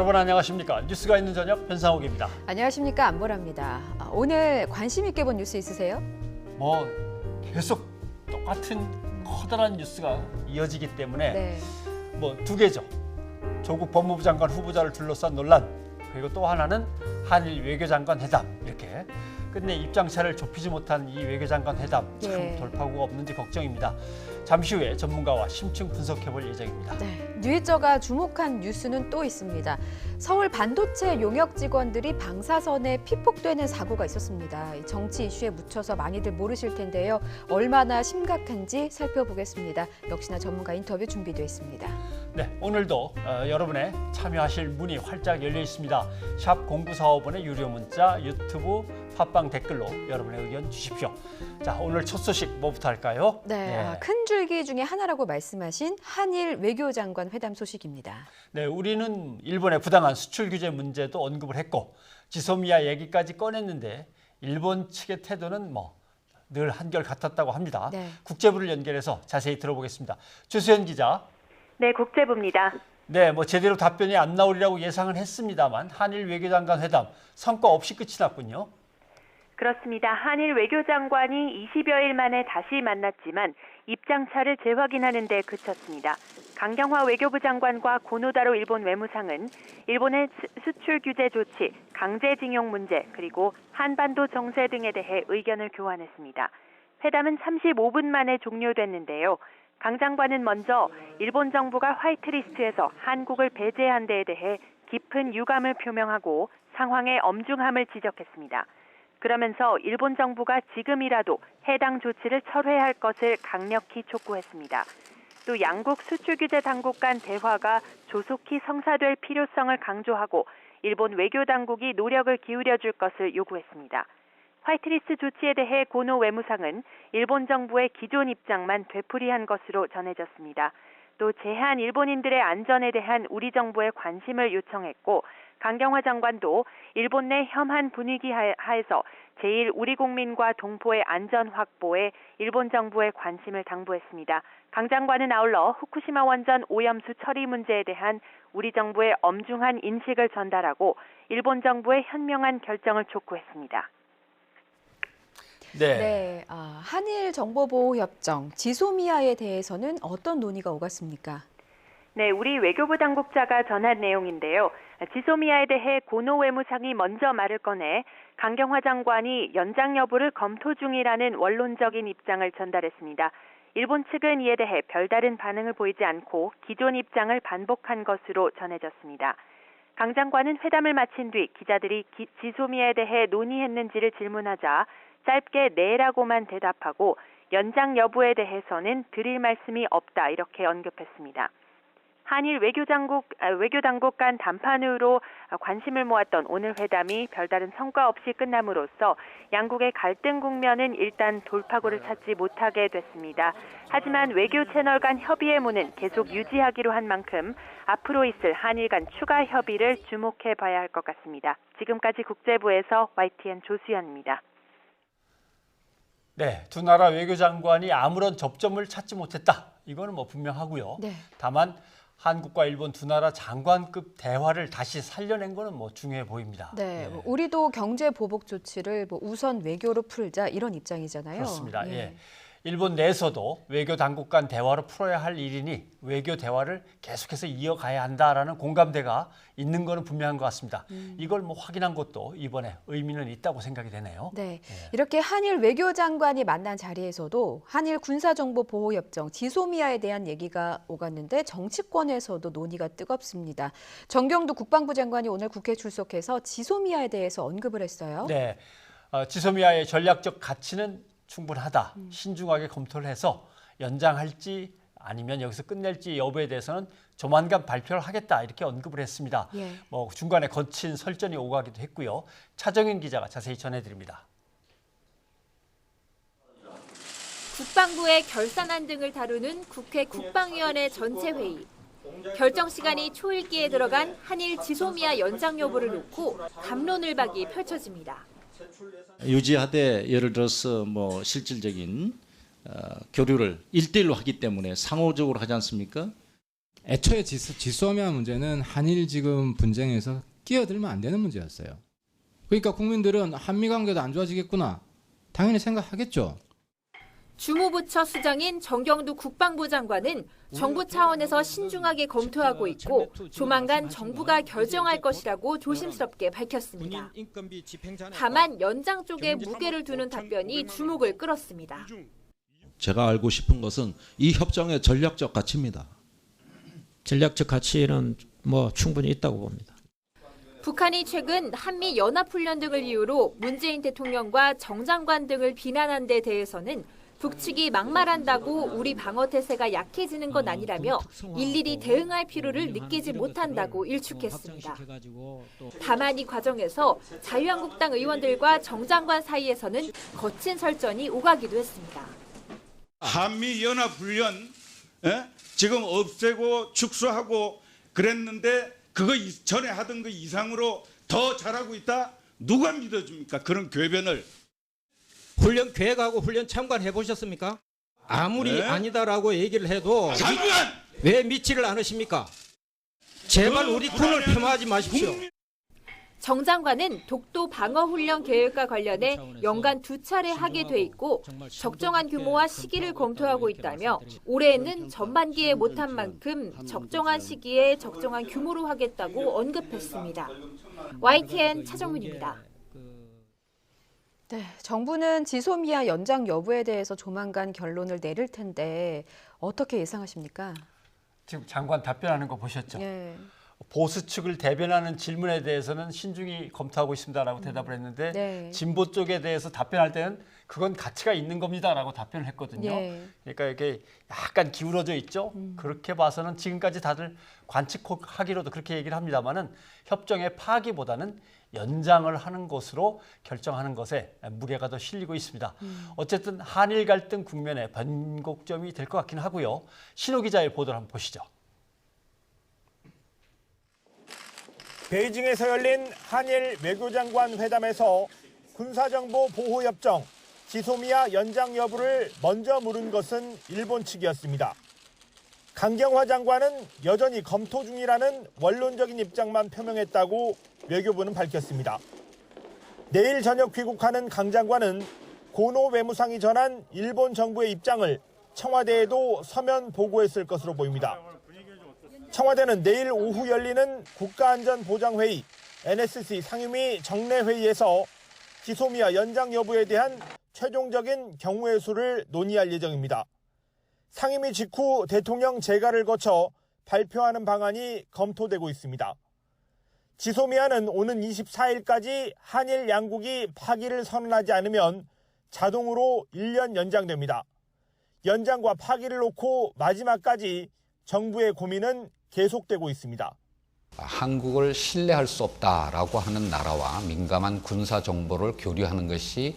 여러분 안녕하십니까? 뉴스가 있는 저녁 변상욱입니다. 안녕하십니까, 안보라입니다. 오늘 관심 있게 본 뉴스 있으세요? 뭐 계속 똑같은 커다란 뉴스가 이어지기 때문에 네. 뭐 두 개죠. 조국 법무부 장관 후보자를 둘러싼 논란, 그리고 또 하나는 한일 외교장관 회담. 이렇게 끝내 입장차를 좁히지 못한 이 외교장관 회담, 참 예. 돌파구가 없는지 걱정입니다. 잠시 후에 전문가와 심층 분석해볼 예정입니다. 네. 뉴이저가 주목한 뉴스는 또 있습니다. 서울 반도체 용역 직원들이 방사선에 피폭되는 사고가 있었습니다. 이 정치 이슈에 묻혀서 많이들 모르실 텐데요. 얼마나 심각한지 살펴보겠습니다. 역시나 전문가 인터뷰 준비되어 있습니다. 네, 오늘도 여러분의 참여하실 문이 활짝 열려 있습니다. 샵 0945번의 유료 문자, 유튜브, 팟빵 댓글로 여러분의 의견 주십시오. 자, 오늘 첫 소식 뭐부터 할까요? 네, 큰 줄기 중에 하나라고 말씀하신 한일 외교장관 회담 소식입니다. 네, 우리는 일본의 부당한 수출 규제 문제도 언급을 했고 지소미아 얘기까지 꺼냈는데 일본 측의 태도는 늘 한결 같았다고 합니다. 네. 국제부를 연결해서 자세히 들어보겠습니다. 조수연 기자. 네, 국제부입니다. 네, 제대로 답변이 안 나오리라고 예상은 했습니다만 한일 외교장관 회담 성과 없이 끝이 났군요. 그렇습니다. 한일 외교장관이 20여일 만에 다시 만났지만 입장차를 재확인하는 데 그쳤습니다. 강경화 외교부 장관과 고노다로 일본 외무상은 일본의 수출 규제 조치, 강제징용 문제, 그리고 한반도 정세 등에 대해 의견을 교환했습니다. 회담은 35분 만에 종료됐는데요. 강 장관은 먼저 일본 정부가 화이트리스트에서 한국을 배제한 데에 대해 깊은 유감을 표명하고 상황의 엄중함을 지적했습니다. 그러면서 일본 정부가 지금이라도 해당 조치를 철회할 것을 강력히 촉구했습니다. 또 양국 수출 규제 당국 간 대화가 조속히 성사될 필요성을 강조하고 일본 외교 당국이 노력을 기울여 줄 것을 요구했습니다. 화이트리스트 조치에 대해 고노 외무상은 일본 정부의 기존 입장만 되풀이한 것으로 전해졌습니다. 또 제한 일본인들의 안전에 대한 우리 정부의 관심을 요청했고 강경화 장관도 일본 내 혐한 분위기 하에서 제일 우리 국민과 동포의 안전 확보에 일본 정부의 관심을 당부했습니다. 강 장관은 아울러 후쿠시마 원전 오염수 처리 문제에 대한 우리 정부의 엄중한 인식을 전달하고 일본 정부의 현명한 결정을 촉구했습니다. 네, 한일 정보보호협정 지소미아에 대해서는 어떤 논의가 오갔습니까? 네, 우리 외교부 당국자가 전한 내용인데요. 지소미아에 대해 고노 외무상이 먼저 말을 꺼내 강경화 장관이 연장 여부를 검토 중이라는 원론적인 입장을 전달했습니다. 일본 측은 이에 대해 별다른 반응을 보이지 않고 기존 입장을 반복한 것으로 전해졌습니다. 강 장관은 회담을 마친 뒤 기자들이 지소미아에 대해 논의했는지를 질문하자 짧게 네라고만 대답하고 연장 여부에 대해서는 드릴 말씀이 없다 이렇게 언급했습니다. 한일 외교당국 간 담판으로 관심을 모았던 오늘 회담이 별다른 성과 없이 끝남으로써 양국의 갈등 국면은 일단 돌파구를 찾지 못하게 됐습니다. 하지만 외교 채널 간 협의의 문은 계속 유지하기로 한 만큼 앞으로 있을 한일 간 추가 협의를 주목해 봐야 할 것 같습니다. 지금까지 국제부에서 YTN 조수연입니다. 네, 두 나라 외교장관이 아무런 접점을 찾지 못했다. 이거는 분명하고요. 네. 다만 한국과 일본 두 나라 장관급 대화를 다시 살려낸 거는 중요해 보입니다. 네, 우리도 경제 보복 조치를 우선 외교로 풀자 이런 입장이잖아요. 그렇습니다. 예. 예. 일본 내에서도 외교 당국 간 대화로 풀어야 할 일이니 외교 대화를 계속해서 이어가야 한다라는 공감대가 있는 거는 분명한 것 같습니다. 이걸 확인한 것도 이번에 의미는 있다고 생각이 되네요. 네, 예. 이렇게 한일 외교장관이 만난 자리에서도 한일 군사정보보호협정 지소미아에 대한 얘기가 오갔는데 정치권에서도 논의가 뜨겁습니다. 정경두 국방부 장관이 오늘 국회에 출석해서 지소미아에 대해서 언급을 했어요. 네, 지소미아의 전략적 가치는 충분하다. 신중하게 검토를 해서 연장할지 아니면 여기서 끝낼지 여부에 대해서는 조만간 발표를 하겠다 이렇게 언급을 했습니다. 예. 중간에 거친 설전이 오가기도 했고요. 차정인 기자가 자세히 전해드립니다. 국방부의 결산안 등을 다루는 국회 국방위원회 전체 회의. 결정 시간이 초읽기에 들어간 한일 지소미아 연장 여부를 놓고 갑론을박이 펼쳐집니다. 유지하되 예를 들어서 실질적인 교류를 1대1로 하기 때문에 상호적으로 하지 않습니까? 애초에 지소미아 문제는 한일 지금 분쟁에서 끼어들면 안 되는 문제였어요. 그러니까 국민들은 한미 관계도 안 좋아지겠구나 당연히 생각하겠죠. 주무부처 수장인 정경두 국방부 장관은 정부 차원에서 신중하게 검토하고 있고 조만간 정부가 결정할 것이라고 조심스럽게 밝혔습니다. 다만 연장 쪽에 무게를 두는 답변이 주목을 끌었습니다. 제가 알고 싶은 것은 이 협정의 전략적 가치입니다. 전략적 가치는 뭐 충분히 있다고 봅니다. 북한이 최근 한미 연합훈련 등을 이유로 문재인 대통령과 정 장관 등을 비난한 데 대해서는 북측이 막말한다고 우리 방어 태세가 약해지는 건 아니라며 일일이 대응할 필요를 느끼지 못한다고 일축했습니다. 다만 이 과정에서 자유한국당 의원들과 정 장관 사이에서는 거친 설전이 오가기도 했습니다. 한미 연합훈련 지금 없애고 축소하고 그랬는데 그거 전에 하던 거 이상으로 더 잘하고 있다? 누가 믿어줍니까? 그런 궤변을. 훈련 계획하고 훈련 참관 해보셨습니까? 아무리 네? 아니다라고 얘기를 해도 장관! 왜 믿지를 않으십니까? 제발 우리 군을 폄하하지 마십시오. 정 장관은 독도 방어훈련 계획과 관련해 연간 2차례 하게 돼 있고 적정한 규모와 시기를 검토하고 있다며 올해에는 전반기에 못한 만큼 적정한 시기에 적정한 규모로 하겠다고 언급했습니다. YTN 차정문입니다. 네, 정부는 지소미아 연장 여부에 대해서 조만간 결론을 내릴 텐데 어떻게 예상하십니까? 지금 장관 답변하는 거 보셨죠? 예. 보수 측을 대변하는 질문에 대해서는 신중히 검토하고 있습니다라고 대답을 했는데 네. 진보 쪽에 대해서 답변할 때는 그건 가치가 있는 겁니다라고 답변을 했거든요. 예. 그러니까 이게 약간 기울어져 있죠. 그렇게 봐서는 지금까지 다들 관측하기로도 그렇게 얘기를 합니다만은 협정의 파기보다는 연장을 하는 것으로 결정하는 것에 무게가 더 실리고 있습니다. 어쨌든 한일 갈등 국면의 변곡점이 될 것 같긴 하고요. 신호 기자의 보도를 한번 보시죠. 베이징에서 열린 한일 외교장관 회담에서 군사정보 보호협정 지소미아 연장 여부를 먼저 물은 것은 일본 측이었습니다. 강경화 장관은 여전히 검토 중이라는 원론적인 입장만 표명했다고 외교부는 밝혔습니다. 내일 저녁 귀국하는 강 장관은 고노 외무상이 전한 일본 정부의 입장을 청와대에도 서면 보고했을 것으로 보입니다. 청와대는 내일 오후 열리는 국가안전보장회의 NSC 상임위 정례회의에서 지소미아 연장 여부에 대한 최종적인 경우의 수를 논의할 예정입니다. 상임위 직후 대통령 재가를 거쳐 발표하는 방안이 검토되고 있습니다. 지소미아는 오는 24일까지 한일 양국이 파기를 선언하지 않으면 자동으로 1년 연장됩니다. 연장과 파기를 놓고 마지막까지 정부의 고민은 계속되고 있습니다. 한국을 신뢰할 수 없다라고 하는 나라와 민감한 군사 정보를 교류하는 것이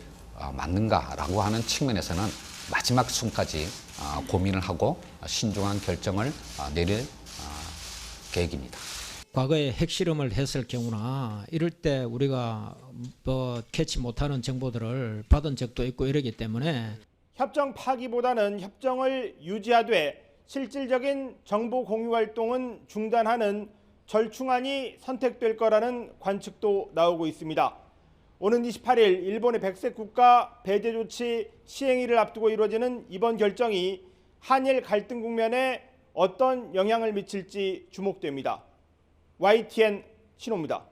맞는가라고 하는 측면에서는 마지막 순까지 고민을 하고 신중한 결정을 내릴 계획입니다. 과거에 핵실험을 했을 경우나 이럴 때 우리가 캐치 못하는 정보들을 받은 적도 있고 이러기 때문에 협정 파기보다는 협정을 유지하되 실질적인 정보 공유 활동은 중단하는 절충안이 선택될 거라는 관측도 나오고 있습니다. 오는 28일 일본의 백색 국가 배제 조치 시행일을 앞두고 이루어지는 이번 결정이 한일 갈등 국면에 어떤 영향을 미칠지 주목됩니다. YTN 신호입니다.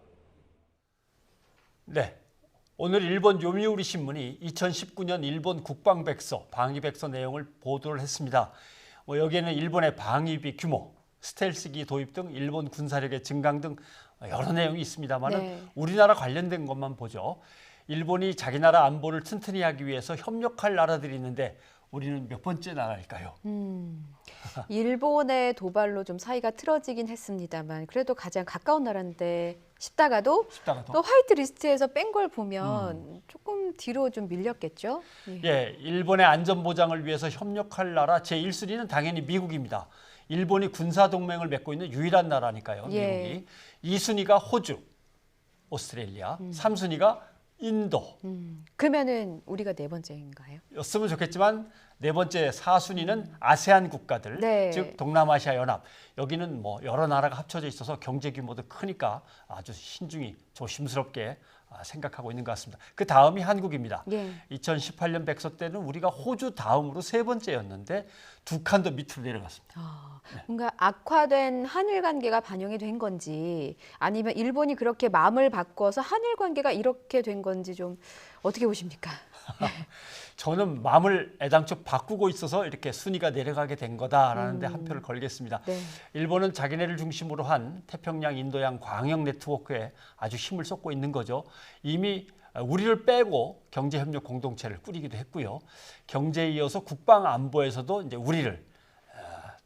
네, 오늘 일본 요미우리 신문이 2019년 일본 국방백서, 방위백서 내용을 보도를 했습니다. 여기에는 일본의 방위비 규모, 스텔스기 도입 등 일본 군사력의 증강 등 여러 내용이 있습니다만 네. 우리나라 관련된 것만 보죠. 일본이 자기 나라 안보를 튼튼히 하기 위해서 협력할 나라들이 있는데 우리는 몇 번째 나라일까요? 일본의 도발로 좀 사이가 틀어지긴 했습니다만 그래도 가장 가까운 나라인데 싶다가도 또 화이트 리스트에서 뺀 걸 보면 조금 뒤로 좀 밀렸겠죠? 예, 일본의 안전 보장을 위해서 협력할 나라 제1순위는 당연히 미국입니다. 일본이 군사 동맹을 맺고 있는 유일한 나라니까요. 예. 미국이. 2순위가 호주, 오스트레일리아, 3순위가 인도. 그러면은 우리가 네 번째인가요? 였으면 좋겠지만 네 번째 4순위는 아세안 국가들, 네. 즉 동남아시아 연합. 여기는 뭐 여러 나라가 합쳐져 있어서 경제 규모도 크니까 아주 신중히 조심스럽게 생각하고 있는 것 같습니다. 그 다음이 한국입니다. 예. 2018년 백서 때는 우리가 호주 다음으로 세 번째였는데 두 칸 더 밑으로 내려갔습니다. 뭔가 악화된 한일 관계가 반영이 된 건지 아니면 일본이 그렇게 마음을 바꿔서 한일 관계가 이렇게 된 건지 좀 어떻게 보십니까? 저는 마음을 애당초 바꾸고 있어서 이렇게 순위가 내려가게 된 거다라는 데 한 표를 걸겠습니다. 네. 일본은 자기네를 중심으로 한 태평양 인도양 광역 네트워크에 아주 힘을 쏟고 있는 거죠. 이미 우리를 빼고 경제협력 공동체를 꾸리기도 했고요. 경제에 이어서 국방 안보에서도 이제 우리를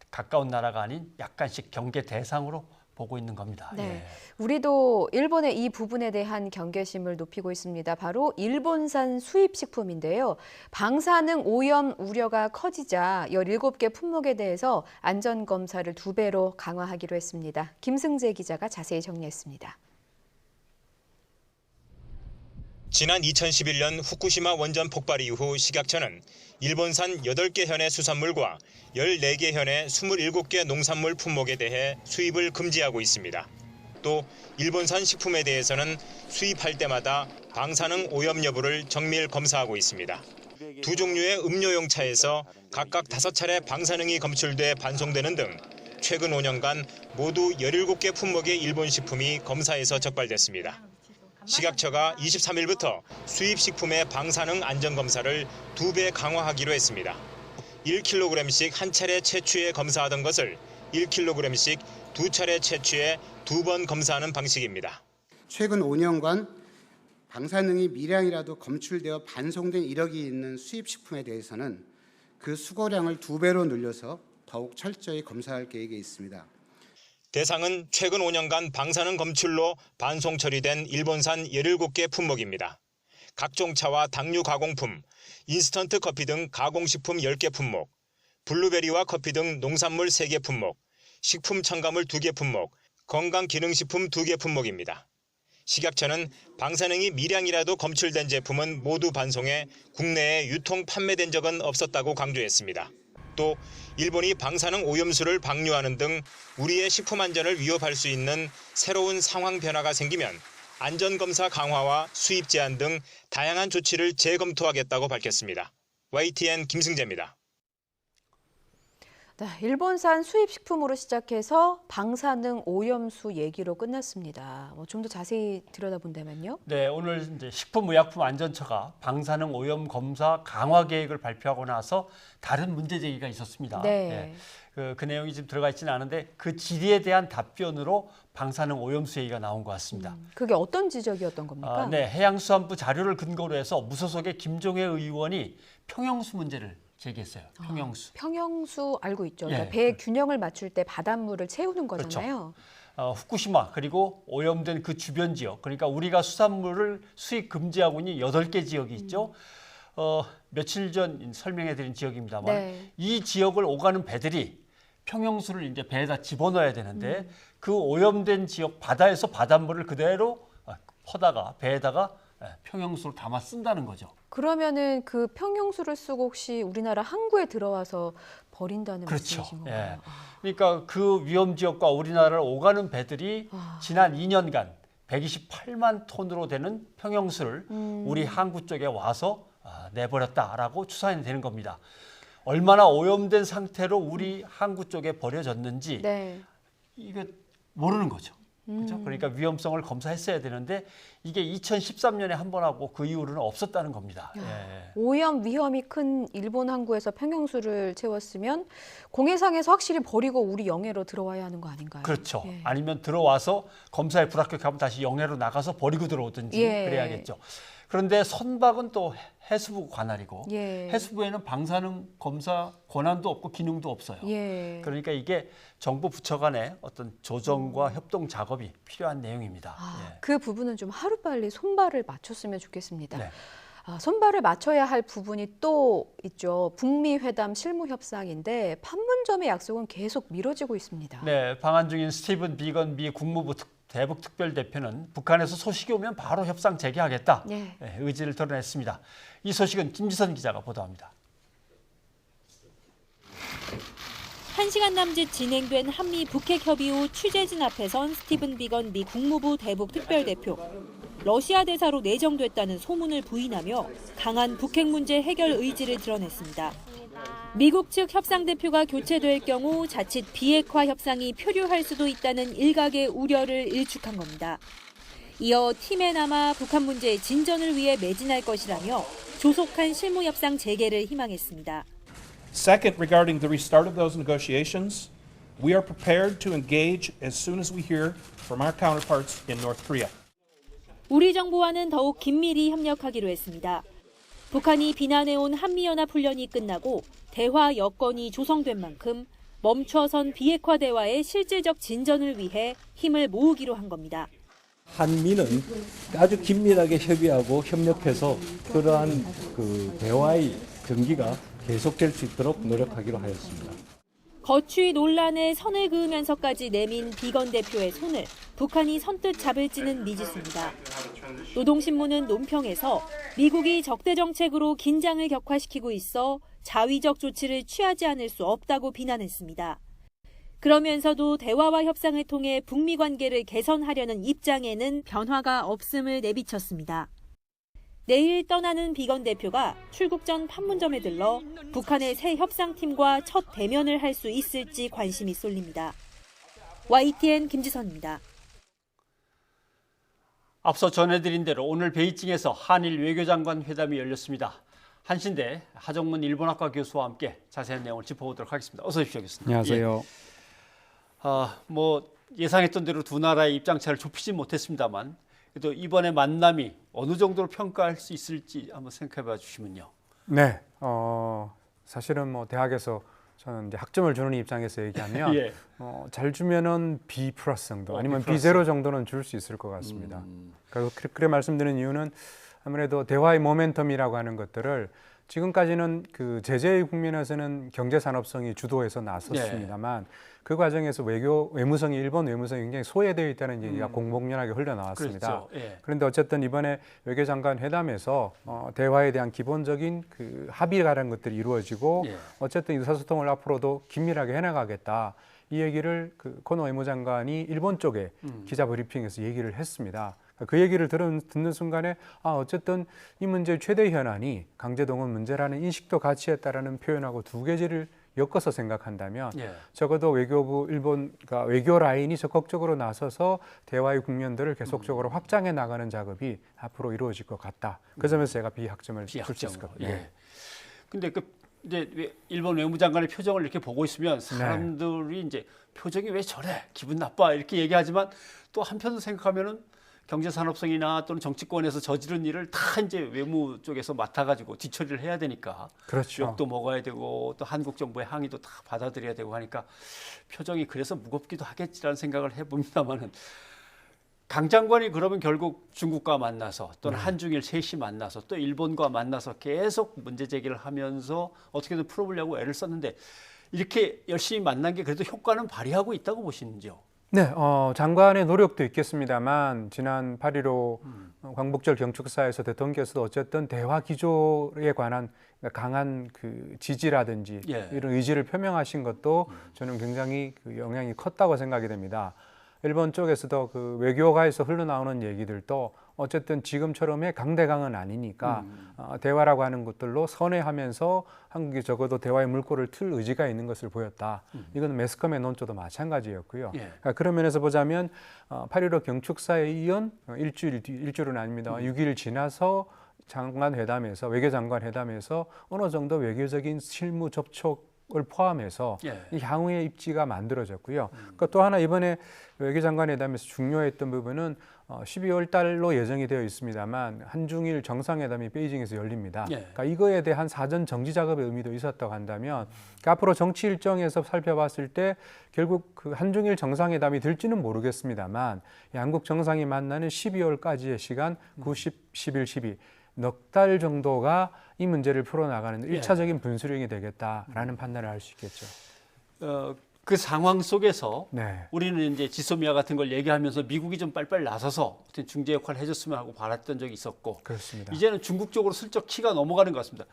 가까운 나라가 아닌 약간씩 경계 대상으로 보고 있는 겁니다. 네. 예. 우리도 일본의 이 부분에 대한 경계심을 높이고 있습니다. 바로 일본산 수입식품인데요. 방사능 오염 우려가 커지자 17개 품목에 대해서 안전검사를 2배로 강화하기로 했습니다. 김승재 기자가 자세히 정리했습니다. 지난 2011년 후쿠시마 원전 폭발 이후 식약처는 일본산 8개 현의 수산물과 14개 현의 27개 농산물 품목에 대해 수입을 금지하고 있습니다. 또 일본산 식품에 대해서는 수입할 때마다 방사능 오염 여부를 정밀 검사하고 있습니다. 두 종류의 음료용 차에서 각각 5차례 방사능이 검출돼 반송되는 등 최근 5년간 모두 17개 품목의 일본 식품이 검사에서 적발됐습니다. 식약처가 23일부터 수입식품의 방사능 안전검사를 2배 강화하기로 했습니다. 1kg씩 한 차례 채취해 검사하던 것을 1kg씩 2차례 채취해 2번 검사하는 방식입니다. 최근 5년간 방사능이 미량이라도 검출되어 반송된 이력이 있는 수입식품에 대해서는 그 수거량을 2배로 늘려서 더욱 철저히 검사할 계획에 있습니다. 대상은 최근 5년간 방사능 검출로 반송 처리된 일본산 17개 품목입니다. 각종 차와 당류 가공품, 인스턴트 커피 등 가공식품 10개 품목, 블루베리와 커피 등 농산물 3개 품목, 식품 첨가물 2개 품목, 건강기능식품 2개 품목입니다. 식약처는 방사능이 미량이라도 검출된 제품은 모두 반송해 국내에 유통 판매된 적은 없었다고 강조했습니다. 또 일본이 방사능 오염수를 방류하는 등 우리의 식품 안전을 위협할 수 있는 새로운 상황 변화가 생기면 안전검사 강화와 수입 제한 등 다양한 조치를 재검토하겠다고 밝혔습니다. YTN 김승재입니다. 네, 일본산 수입식품으로 시작해서 방사능 오염수 얘기로 끝났습니다. 좀 더 자세히 들여다본다면요? 네, 오늘 이제 식품의약품안전처가 방사능 오염 검사 강화 계획을 발표하고 나서 다른 문제 제기가 있었습니다. 네. 그 내용이 지금 들어가 있지는 않은데 그 질의에 대한 답변으로 방사능 오염수 얘기가 나온 것 같습니다. 그게 어떤 지적이었던 겁니까? 네, 해양수산부 자료를 근거로 해서 무소속의 김종회 의원이 평형수 문제를 제기했어요. 평형수. 평형수 알고 있죠. 그러니까 예. 배 균형을 맞출 때 바닷물을 채우는 거잖아요. 후쿠시마 그리고 오염된 그 주변 지역, 그러니까 우리가 수산물을 수입 금지하고 있는 8개 지역이 있죠. 며칠 전 설명해드린 지역입니다만 네. 이 지역을 오가는 배들이 평형수를 이제 배에다 집어넣어야 되는데 그 오염된 지역 바다에서 바닷물을 그대로 퍼다가 배에다가 평형수로 담아 쓴다는 거죠. 그러면은 그 평형수를 쓰고 혹시 우리나라 항구에 들어와서 버린다는 그렇죠. 말씀이신 건가요? 예. 그러니까 그 위험 지역과 우리나라를 오가는 배들이 지난 2년간 128만 톤으로 되는 평형수를 우리 항구 쪽에 와서 내버렸다라고 추산이 되는 겁니다. 얼마나 오염된 상태로 우리 항구 쪽에 버려졌는지 네. 이거 모르는 거죠. 그렇죠? 그러니까 위험성을 검사했어야 되는데 이게 2013년에 한 번 하고 그 이후로는 없었다는 겁니다. 예. 오염 위험이 큰 일본 항구에서 평형수를 채웠으면 공해상에서 확실히 버리고 우리 영해로 들어와야 하는 거 아닌가요? 그렇죠. 예. 아니면 들어와서 검사에 불합격하면 다시 영해로 나가서 버리고 들어오든지 예. 그래야겠죠. 그런데 선박은 또 해수부 관할이고 예. 해수부에는 방사능 검사 권한도 없고 기능도 없어요. 예. 그러니까 이게 정부 부처 간의 어떤 조정과 협동 작업이 필요한 내용입니다. 예. 그 부분은 좀 하루빨리 손발을 맞췄으면 좋겠습니다. 네. 손발을 맞춰야 할 부분이 또 있죠. 북미 회담 실무 협상인데 판문점의 약속은 계속 미뤄지고 있습니다. 네, 방한 중인 스티븐 비건 미 국무부 대북 특별대표는 북한에서 소식이 오면 바로 협상 재개하겠다 네. 의지를 드러냈습니다. 이 소식은 김지선 기자가 보도합니다. 1시간 남짓 진행된 한미 북핵 협의 후 취재진 앞에 선 스티븐 비건 미 국무부 대북 특별대표. 러시아 대사로 내정됐다는 소문을 부인하며 강한 북핵 문제 해결 의지를 드러냈습니다. 미국 측 협상 대표가 교체될 경우 자칫 비핵화 협상이 표류할 수도 있다는 일각의 우려를 일축한 겁니다. 이어 팀에 남아 북한 문제의 진전을 위해 매진할 것이라며 조속한 실무 협상 재개를 희망했습니다. Second, regarding the restart of those negotiations, we are prepared to engage as soon as we hear from our counterparts in North Korea. 우리 정부와는 더욱 긴밀히 협력하기로 했습니다. 북한이 비난해온 한미연합훈련이 끝나고 대화 여건이 조성된 만큼 멈춰선 비핵화 대화의 실질적 진전을 위해 힘을 모으기로 한 겁니다. 한미는 아주 긴밀하게 협의하고 협력해서 그러한 대화의 전기가 계속될 수 있도록 노력하기로 하였습니다. 거취 논란에 선을 그으면서까지 내민 비건 대표의 손을 북한이 선뜻 잡을지는 미지수입니다. 노동신문은 논평에서 미국이 적대 정책으로 긴장을 격화시키고 있어 자위적 조치를 취하지 않을 수 없다고 비난했습니다. 그러면서도 대화와 협상을 통해 북미 관계를 개선하려는 입장에는 변화가 없음을 내비쳤습니다. 내일 떠나는 비건 대표가 출국 전 판문점에 들러 북한의 새 협상팀과 첫 대면을 할 수 있을지 관심이 쏠립니다. YTN 김지선입니다. 앞서 전해드린 대로 오늘 베이징에서 한일 외교장관 회담이 열렸습니다. 한신대 하정문 일본학과 교수와 함께 자세한 내용을 짚어보도록 하겠습니다. 어서 오십시오, 교수님. 안녕하세요. 예상했던 대로 두 나라의 입장차를 좁히지 못했습니다만 그래도 이번에 만남이 어느 정도로 평가할 수 있을지 한번 생각해봐 주시면요. 네, 사실은 대학에서 저는 이제 학점을 주는 입장에서 얘기하면 예. 잘 주면은 B+ 정도 아니면 B+. B0 정도는 줄 수 있을 것 같습니다. 그래 말씀드리는 이유는 아무래도 대화의 모멘텀이라고 하는 것들을 지금까지는 그 제재의 국면에서는 경제산업성이 주도해서 나섰습니다만 그 과정에서 외무성이 일본 외무성이 굉장히 소외되어 있다는 얘기가 공공연하게 흘러나왔습니다. 그렇죠. 예. 그런데 어쨌든 이번에 외교장관 회담에서 대화에 대한 기본적인 그 합의라는 것들이 이루어지고 예. 어쨌든 의사소통을 앞으로도 긴밀하게 해나가겠다. 이 얘기를 그 코노 외무장관이 일본 쪽에 기자 브리핑에서 얘기를 했습니다. 그 얘기를 듣는 순간에 어쨌든 이 문제의 최대 현안이 강제동원 문제라는 인식도 같이 했다라는 표현하고 두 개지를 엮어서 생각한다면 예. 적어도 외교부 일본 그러니까 외교 라인이 적극적으로 나서서 대화의 국면들을 계속적으로 확장해 나가는 작업이 앞으로 이루어질 것 같다. 그 점에서 제가 B학점을 줄 수 있을 것 같아요. 예. 근데 이제 일본 외무장관의 표정을 이렇게 보고 있으면 사람들이 이제 표정이 왜 저래? 기분 나빠? 이렇게 얘기하지만 또 한편으로 생각하면은 경제산업성이나 또는 정치권에서 저지른 일을 다 이제 외무 쪽에서 맡아가지고 뒤처리를 해야 되니까 그렇죠. 욕도 먹어야 되고 또 한국 정부의 항의도 다 받아들여야 되고 하니까 표정이 그래서 무겁기도 하겠지라는 생각을 해봅니다만은 강 장관이 그러면 결국 중국과 만나서 또는 한중일 셋이 만나서 또 일본과 만나서 계속 문제 제기를 하면서 어떻게든 풀어보려고 애를 썼는데 이렇게 열심히 만난 게 그래도 효과는 발휘하고 있다고 보시는지요? 네, 장관의 노력도 있겠습니다만 지난 8.15 광복절 경축사에서 대통령께서도 어쨌든 대화 기조에 관한 강한 그 지지라든지 이런 의지를 표명하신 것도 저는 굉장히 그 영향이 컸다고 생각이 됩니다. 일본 쪽에서도 그 외교가에서 흘러나오는 얘기들도 어쨌든 지금처럼의 강대강은 아니니까 대화라고 하는 것들로 선회하면서 한국이 적어도 대화의 물꼬를 틀 의지가 있는 것을 보였다. 이건 매스컴의 논조도 마찬가지였고요. 그러니까 그런 면에서 보자면 8.15 경축사에 이은 일주일은 아닙니다. 6일 지나서 장관 회담에서 외교장관 회담에서 어느 정도 외교적인 실무 접촉을 포함해서 이 향후의 입지가 만들어졌고요. 그러니까 또 하나 이번에 외교장관 회담에서 중요했던 부분은 12월 달로 예정이 되어 있습니다만 한중일 정상회담이 베이징에서 열립니다. 그러니까 이거에 대한 사전 정지 작업의 의미도 있었다고 한다면 그러니까 앞으로 정치 일정에서 살펴봤을 때 결국 그 한중일 정상회담이 될지는 모르겠습니다만 양국 정상이 만나는 12월까지의 시간 9, 10, 11, 12 넉 달 정도가 이 문제를 풀어나가는 1차적인 분수령이 되겠다라는 판단을 할 수 있겠죠. 그 상황 속에서 네. 우리는 이제 지소미아 같은 걸 얘기하면서 미국이 좀 빨리빨리 나서서 어떤 중재 역할을 해줬으면 하고 바랐던 적이 있었고 그렇습니다. 이제는 중국 쪽으로 슬쩍 키가 넘어가는 것 같습니다.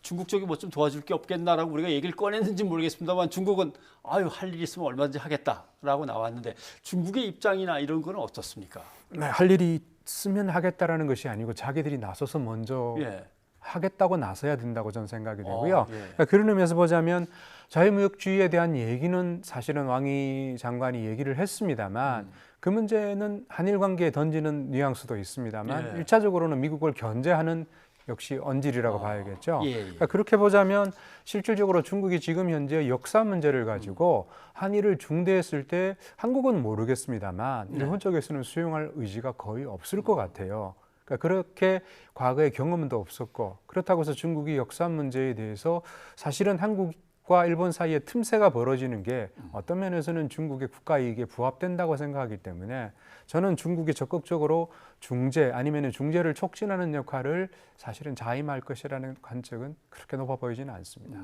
중국 쪽이 뭐 좀 도와줄 게 없겠나라고 우리가 얘기를 꺼냈는지 모르겠습니다만 중국은 아유 할 일 있으면 얼마든지 하겠다라고 나왔는데 중국의 입장이나 이런 거는 어떻습니까? 네, 할 일이 있으면 하겠다라는 것이 아니고 자기들이 나서서 먼저 예. 하겠다고 나서야 된다고 저는 생각이 되고요. 예. 그러니까 그런 의미에서 보자면 자유무역주의에 대한 얘기는 사실은 왕이 장관이 얘기를 했습니다만 그 문제는 한일 관계에 던지는 뉘앙스도 있습니다만 예. 일차적으로는 미국을 견제하는 역시 언질이라고 봐야겠죠. 예. 그러니까 그렇게 보자면 실질적으로 중국이 지금 현재 역사 문제를 가지고 한일을 중대했을 때 한국은 모르겠습니다만 일본 쪽에서는 수용할 의지가 거의 없을 것 같아요. 그러니까 그렇게 과거의 경험도 없었고 그렇다고 해서 중국이 역사 문제에 대해서 사실은 한국과 일본 사이에 틈새가 벌어지는 게 어떤 면에서는 중국의 국가 이익에 부합된다고 생각하기 때문에 저는 중국이 적극적으로 중재 아니면 중재를 촉진하는 역할을 사실은 자임할 것이라는 관측은 그렇게 높아 보이지는 않습니다.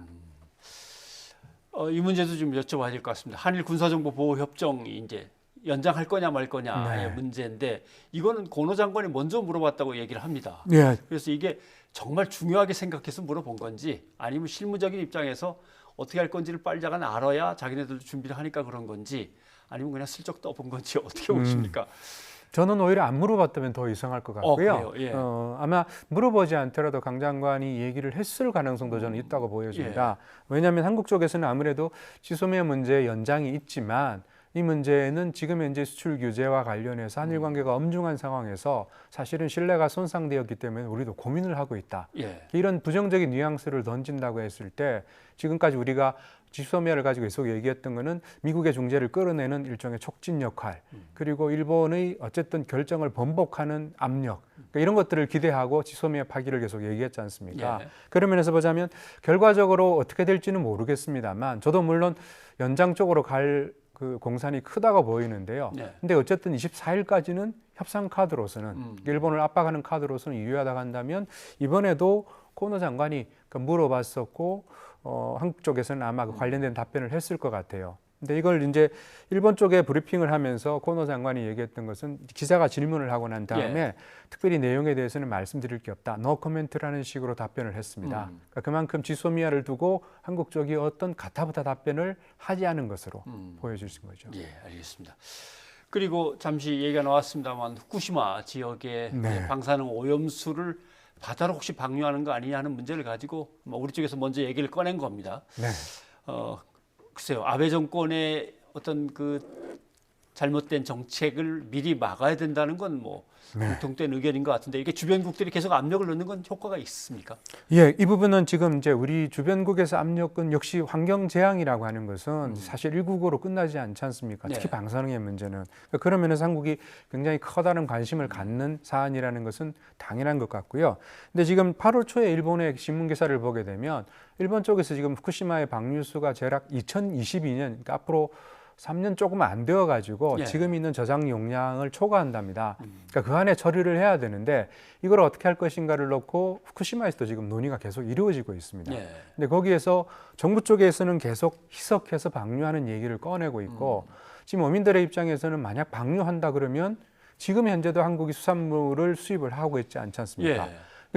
이 문제도 좀 여쭤봐야 될 것 같습니다. 한일 군사정보보호협정이 이제 연장할 거냐 말 거냐의 네. 문제인데 이거는 고노 장관이 먼저 물어봤다고 얘기를 합니다. 네. 그래서 이게 정말 중요하게 생각해서 물어본 건지 아니면 실무적인 입장에서 어떻게 할 건지를 빨리 잠깐 알아야 자기네들도 준비를 하니까 그런 건지 아니면 그냥 슬쩍 떠본 건지 어떻게 보십니까? 저는 오히려 안 물어봤다면 더 이상할 것 같고요. 그래요? 예. 아마 물어보지 않더라도 강 장관이 얘기를 했을 가능성도 저는 있다고 보여집니다. 왜냐하면 한국 쪽에서는 아무래도 지소미아 문제 연장이 있지만 이 문제는 지금 현재 수출 규제와 관련해서 한일 관계가 엄중한 상황에서 사실은 신뢰가 손상되었기 때문에 우리도 고민을 하고 있다. 예. 이런 부정적인 뉘앙스를 던진다고 했을 때 지금까지 우리가 지소미아를 가지고 계속 얘기했던 거는 미국의 중재를 끌어내는 일종의 촉진 역할 그리고 일본의 어쨌든 결정을 번복하는 압력 그러니까 이런 것들을 기대하고 지소미아 파기를 계속 얘기했지 않습니까? 예. 그런 면에서 보자면 결과적으로 어떻게 될지는 모르겠습니다만 저도 물론 연장 쪽으로 갈 그 공산이 크다고 보이는데요. 네. 근데 어쨌든 24일까지는 협상 카드로서는 일본을 압박하는 카드로서는 유효하다고 한다면 이번에도 코노 장관이 물어봤었고 한국 쪽에서는 아마 관련된 답변을 했을 것 같아요. 근데 이걸 이제 일본 쪽에 브리핑을 하면서 코노 장관이 얘기했던 것은 기자가 질문을 하고 난 다음에 특별히 내용에 대해서는 말씀드릴 게 없다. 노 코멘트라는 식으로 답변을 했습니다. 그러니까 그만큼 지소미아를 두고 한국 쪽이 어떤 가타부타 답변을 하지 않은 것으로 보여질 수 있는 거죠. 예, 알겠습니다. 그리고 잠시 얘기가 나왔습니다만 후쿠시마 지역의 네. 방사능 오염수를 바다로 혹시 방류하는 거 아니냐 하는 문제를 가지고 우리 쪽에서 먼저 얘기를 꺼낸 겁니다. 네. 글쎄요, 아베 정권의 어떤 그 잘못된 정책을 미리 막아야 된다는 건 뭐 공통된 의견인 것 같은데 이게 주변국들이 계속 압력을 넣는 건 효과가 있습니까? 예, 이 부분은 지금 이제 우리 주변국에서 압력은 역시 환경 재앙이라고 하는 것은 사실 일국으로 끝나지 않지 않습니까? 특히 방사능의 문제는 그런 면에서 한국이 굉장히 커다란 관심을 갖는 사안이라는 것은 당연한 것 같고요. 근데 지금 8월 초에 일본의 신문 기사를 보게 되면 일본 쪽에서 지금 후쿠시마의 방류수가 대략 2022년 그러니까 앞으로 3년 조금 안 되어가지고 지금 있는 저장 용량을 초과한답니다. 그러니까 그 안에 처리를 해야 되는데 이걸 어떻게 할 것인가를 놓고 후쿠시마에서도 지금 논의가 계속 이루어지고 있습니다. 근데 거기에서 정부 쪽에서는 계속 희석해서 방류하는 얘기를 꺼내고 있고 지금 어민들의 입장에서는 만약 방류한다 그러면 지금 현재도 한국이 수산물을 수입을 하고 있지 않지 않습니까?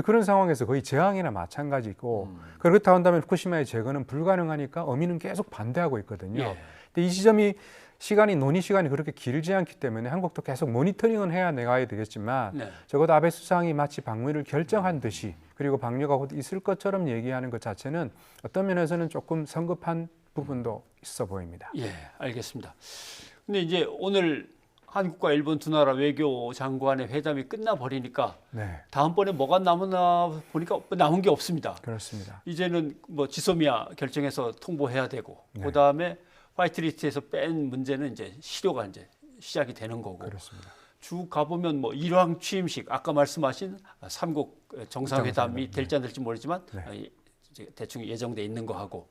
그런 상황에서 거의 재앙이나 마찬가지고 그렇다고 한다면 후쿠시마의 제거는 불가능하니까 어민은 계속 반대하고 있거든요. 근데 이 지점이 논의 시간이 그렇게 길지 않기 때문에 한국도 계속 모니터링은 해야 나가야 되겠지만 적어도 아베 수상이 마치 방류를 결정한 듯이 그리고 방류가 곧 있을 것처럼 얘기하는 것 자체는 어떤 면에서는 조금 성급한 부분도 있어 보입니다. 예, 알겠습니다. 근데 이제 오늘 한국과 일본 두 나라 외교 장관의 회담이 끝나버리니까 다음번에 뭐가 남았나 보니까 남은 게 없습니다. 그렇습니다. 이제는 뭐 지소미아 결정해서 통보해야 되고 그다음에 화이트리스트에서 뺀 문제는 이제 실효가 이제 시작이 되는 거고. 그렇습니다. 쭉 가보면 뭐 일왕 취임식 아까 말씀하신 삼국 정상회담이 될지 안 될지 모르지만 대충 예정돼 있는 거 하고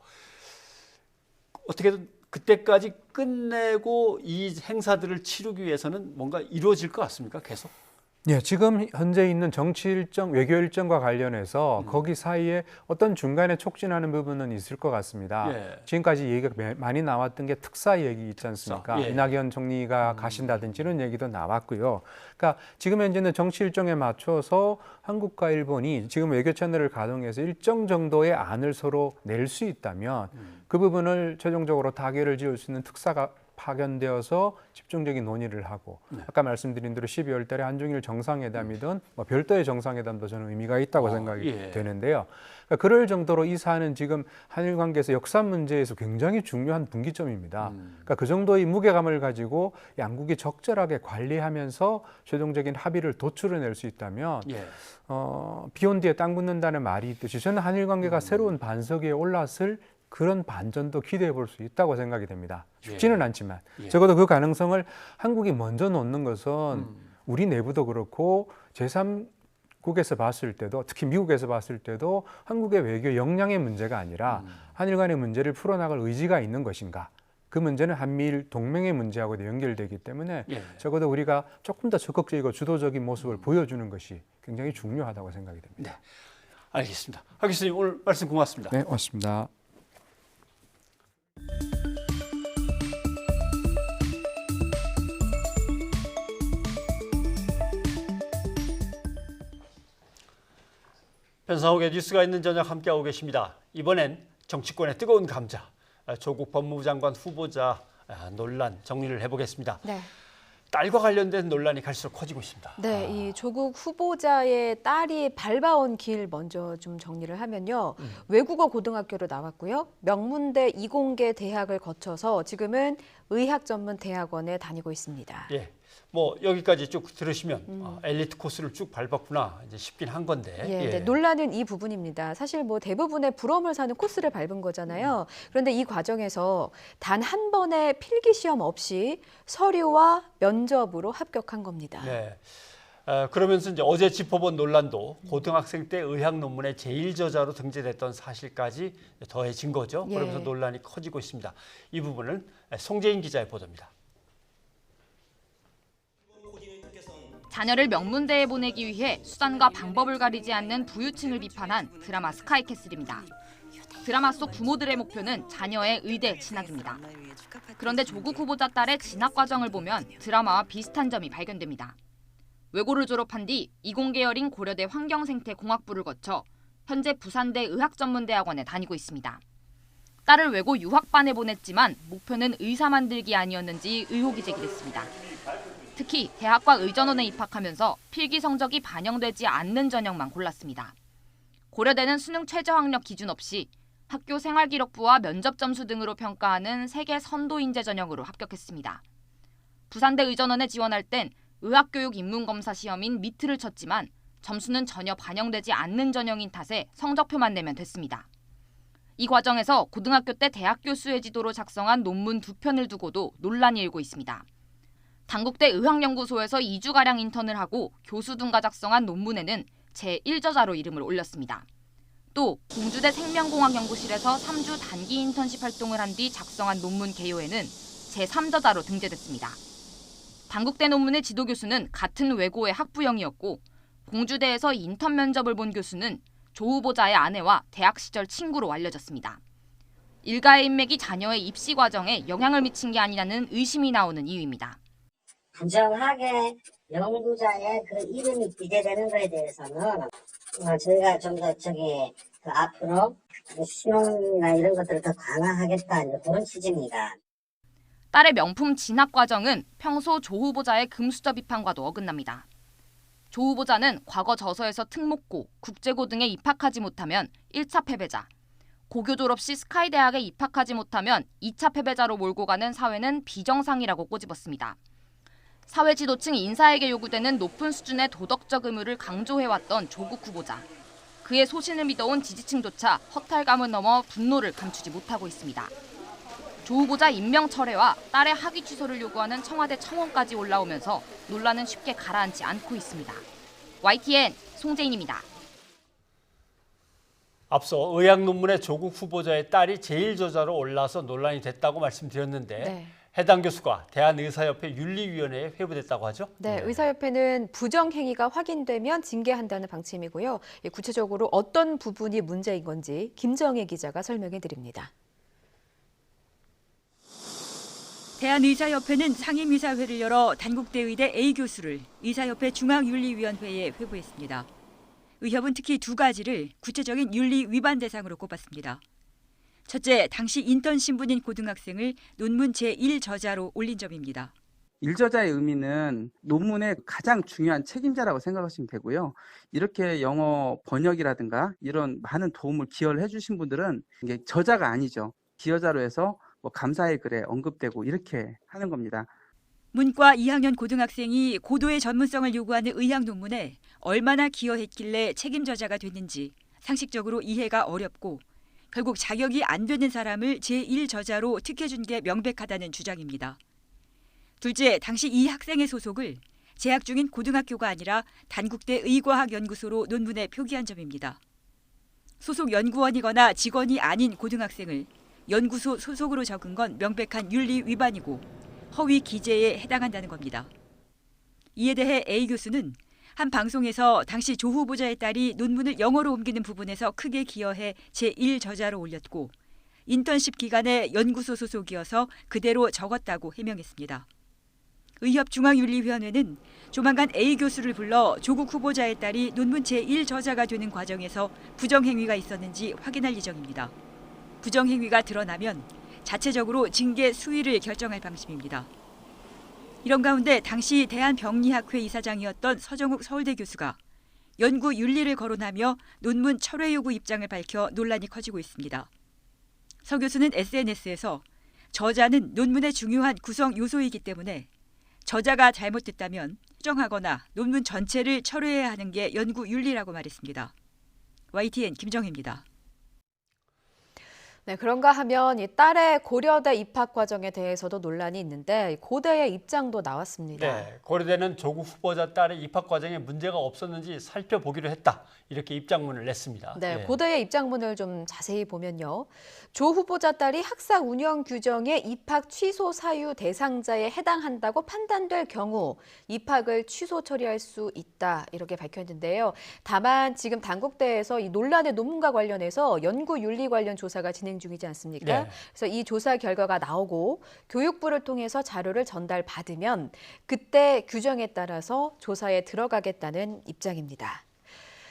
어떻게든 그때까지 끝내고 이 행사들을 치르기 위해서는 뭔가 이루어질 것 같습니까? 계속? 예, 지금 현재 있는 정치 일정, 외교 일정과 관련해서 거기 사이에 어떤 중간에 촉진하는 부분은 있을 것 같습니다. 예. 지금까지 얘기가 많이 나왔던 게 특사 얘기 있지 않습니까? 예. 이낙연 총리가 가신다든지 이런 얘기도 나왔고요. 그러니까 지금 현재는 정치 일정에 맞춰서 한국과 일본이 지금 외교 채널을 가동해서 일정 정도의 안을 서로 낼 수 있다면 그 부분을 최종적으로 타결을 지을 수 있는 특사가 파견되어서 집중적인 논의를 하고 아까 말씀드린 대로 12월 달에 한중일 정상회담이든 뭐 별도의 정상회담도 저는 의미가 있다고 생각이 되는데요. 그러니까 그럴 정도로 이 사안은 지금 한일 관계에서 역사 문제에서 굉장히 중요한 분기점입니다. 그러니까 그 정도의 무게감을 가지고 양국이 적절하게 관리하면서 최종적인 합의를 도출해낼 수 있다면 비온 뒤에 땅 묻는다는 말이 있듯이 저는 한일 관계가 새로운 반석 위에 올랐을 그런 반전도 기대해 볼 수 있다고 생각이 됩니다. 쉽지는 않지만 적어도 그 가능성을 한국이 먼저 놓는 것은 우리 내부도 그렇고 제3국에서 봤을 때도 특히 미국에서 봤을 때도 한국의 외교 역량의 문제가 아니라 한일 간의 문제를 풀어나갈 의지가 있는 것인가. 그 문제는 한미일 동맹의 문제하고도 연결되기 때문에 적어도 우리가 조금 더 적극적이고 주도적인 모습을 보여주는 것이 굉장히 중요하다고 생각이 됩니다. 네, 알겠습니다. 하 교수님 오늘 말씀 고맙습니다. 네, 고맙습니다. 변상욱의 뉴스가 있는 저녁 함께하고 계십니다. 이번엔 정치권의 뜨거운 감자, 조국 법무부 장관 후보자 논란 정리를 해보겠습니다. 네. 딸과 관련된 논란이 갈수록 커지고 있습니다. 네, 이 조국 후보자의 딸이 밟아온 길 먼저 좀 정리를 하면요. 외국어 고등학교로 나왔고요. 명문대 이공계 대학을 거쳐서 지금은 의학전문대학원에 다니고 있습니다. 예, 뭐 여기까지 쭉 들으시면 엘리트 코스를 쭉 밟았구나 이제 싶긴 한 건데. 네, 논란은 이 부분입니다. 사실 뭐 대부분의 부러움을 사는 코스를 밟은 거잖아요. 그런데 이 과정에서 단 한 번의 필기 시험 없이 서류와 면접으로 합격한 겁니다. 네. 그러면서 이제 어제 짚어본 논란도 고등학생 때 의학 논문의 제일 저자로 등재됐던 사실까지 더해진 거죠. 그러면서 논란이 커지고 있습니다. 이 부분은 송재인 기자의 보도입니다. 자녀를 명문대에 보내기 위해 수단과 방법을 가리지 않는 부유층을 비판한 드라마 스카이캐슬입니다. 드라마 속 부모들의 목표는 자녀의 의대 진학입니다. 그런데 조국 후보자 딸의 진학 과정을 보면 드라마와 비슷한 점이 발견됩니다. 외고를 졸업한 뒤 이공계열인 고려대 환경생태공학부를 거쳐 현재 부산대 의학전문대학원에 다니고 있습니다. 딸을 외고 유학반에 보냈지만 목표는 의사 만들기 아니었는지 의혹이 제기됐습니다. 특히 대학과 의전원에 입학하면서 필기 성적이 반영되지 않는 전형만 골랐습니다. 고려대는 수능 최저학력 기준 없이 학교 생활기록부와 면접 점수 등으로 평가하는 세계 선도 인재 전형으로 합격했습니다. 부산대 의전원에 지원할 땐 의학교육 입문검사 시험인 미트를 쳤지만 점수는 전혀 반영되지 않는 전형인 탓에 성적표만 내면 됐습니다. 이 과정에서 고등학교 때 대학 교수의 지도로 작성한 논문 2편을 두고도 논란이 일고 있습니다. 단국대 의학연구소에서 2주가량 인턴을 하고 교수 등과 작성한 논문에는 제1저자로 이름을 올렸습니다. 또 공주대 생명공학연구실에서 3주 단기 인턴십 활동을 한 뒤 작성한 논문 개요에는 제3저자로 등재됐습니다. 단국대 논문의 지도교수는 같은 외고의 학부형이었고 공주대에서 인턴 면접을 본 교수는 조 후보자의 아내와 대학 시절 친구로 알려졌습니다. 일가의 인맥이 자녀의 입시 과정에 영향을 미친 게 아니냐는 의심이 나오는 이유입니다. 부정하게 연구자의 그 이름이 기재되는 것에 대해서는 저희가 좀 더 앞으로 수능이나 이런 것들을 더 강화하겠다 그런 취지입니다. 딸의 명품 진학 과정은 평소 조 후보자의 금수저 비판과도 어긋납니다. 조 후보자는 과거 저서에서 특목고, 국제고 등에 입학하지 못하면 1차 패배자, 고교 졸업 시 스카이대학에 입학하지 못하면 2차 패배자로 몰고 가는 사회는 비정상이라고 꼬집었습니다. 사회 지도층 인사에게 요구되는 높은 수준의 도덕적 의무를 강조해왔던 조국 후보자. 그의 소신을 믿어온 지지층조차 허탈감을 넘어 분노를 감추지 못하고 있습니다. 조 후보자 임명 철회와 딸의 학위 취소를 요구하는 청와대 청원까지 올라오면서 논란은 쉽게 가라앉지 않고 있습니다. YTN 송재인입니다. 앞서 의학 논문에 조국 후보자의 딸이 제1저자로 올라서 논란이 됐다고 말씀드렸는데 해당 교수가 대한의사협회 윤리위원회에 회부됐다고 하죠? 네, 의사협회는 부정행위가 확인되면 징계한다는 방침이고요. 구체적으로 어떤 부분이 문제인 건지 김정혜 기자가 설명해 드립니다. 대한의사협회는 상임이사회를 열어 단국대 의대 A 교수를 의사협회 중앙윤리위원회에 회부했습니다. 의협은 특히 두 가지를 구체적인 윤리 위반 대상으로 꼽았습니다. 첫째, 당시 인턴 신분인 고등학생을 논문 제1저자로 올린 점입니다. 1저자의 의미는 논문의 가장 중요한 책임자라고 생각하시면 되고요. 이렇게 영어 번역이라든가 이런 많은 도움을 기여를 해주신 분들은 이게 저자가 아니죠. 기여자로 해서 뭐 감사의 글에 언급되고 이렇게 하는 겁니다. 문과 2학년 고등학생이 고도의 전문성을 요구하는 의학 논문에 얼마나 기여했길래 책임 저자가 됐는지 상식적으로 이해가 어렵고 결국 자격이 안 되는 사람을 제1저자로 특혜준 게 명백하다는 주장입니다. 둘째, 당시 이 학생의 소속을 재학 중인 고등학교가 아니라 단국대 의과학연구소로 논문에 표기한 점입니다. 소속 연구원이거나 직원이 아닌 고등학생을 연구소 소속으로 적은 건 명백한 윤리 위반이고 허위 기재에 해당한다는 겁니다. 이에 대해 A 교수는 한 방송에서 당시 조 후보자의 딸이 논문을 영어로 옮기는 부분에서 크게 기여해 제1저자로 올렸고 인턴십 기간에 연구소 소속이어서 그대로 적었다고 해명했습니다. 의협 중앙윤리위원회는 조만간 A 교수를 불러 조국 후보자의 딸이 논문 제1저자가 되는 과정에서 부정행위가 있었는지 확인할 예정입니다. 부정행위가 드러나면 자체적으로 징계 수위를 결정할 방침입니다. 이런 가운데 당시 대한병리학회 이사장이었던 서정욱 서울대 교수가 연구 윤리를 거론하며 논문 철회 요구 입장을 밝혀 논란이 커지고 있습니다. 서 교수는 SNS에서 저자는 논문의 중요한 구성 요소이기 때문에 저자가 잘못됐다면 수정하거나 논문 전체를 철회해야 하는 게 연구 윤리라고 말했습니다. YTN 김정혜입니다. 네, 그런가 하면 이 딸의 고려대 입학 과정에 대해서도 논란이 있는데 고대의 입장도 나왔습니다. 네, 고려대는 조국 후보자 딸의 입학 과정에 문제가 없었는지 살펴보기로 했다. 이렇게 입장문을 냈습니다. 네, 고대의 입장문을 좀 자세히 보면요. 조 후보자 딸이 학사 운영 규정의 입학 취소 사유 대상자에 해당한다고 판단될 경우 입학을 취소 처리할 수 있다. 이렇게 밝혔는데요. 다만 지금 단국대에서 이 논란의 논문과 관련해서 연구 윤리 관련 조사가 진행 중이지 않습니까? 네. 그래서 이 조사 결과가 나오고 교육부를 통해서 자료를 전달받으면 그때 규정에 따라서 조사에 들어가겠다는 입장입니다.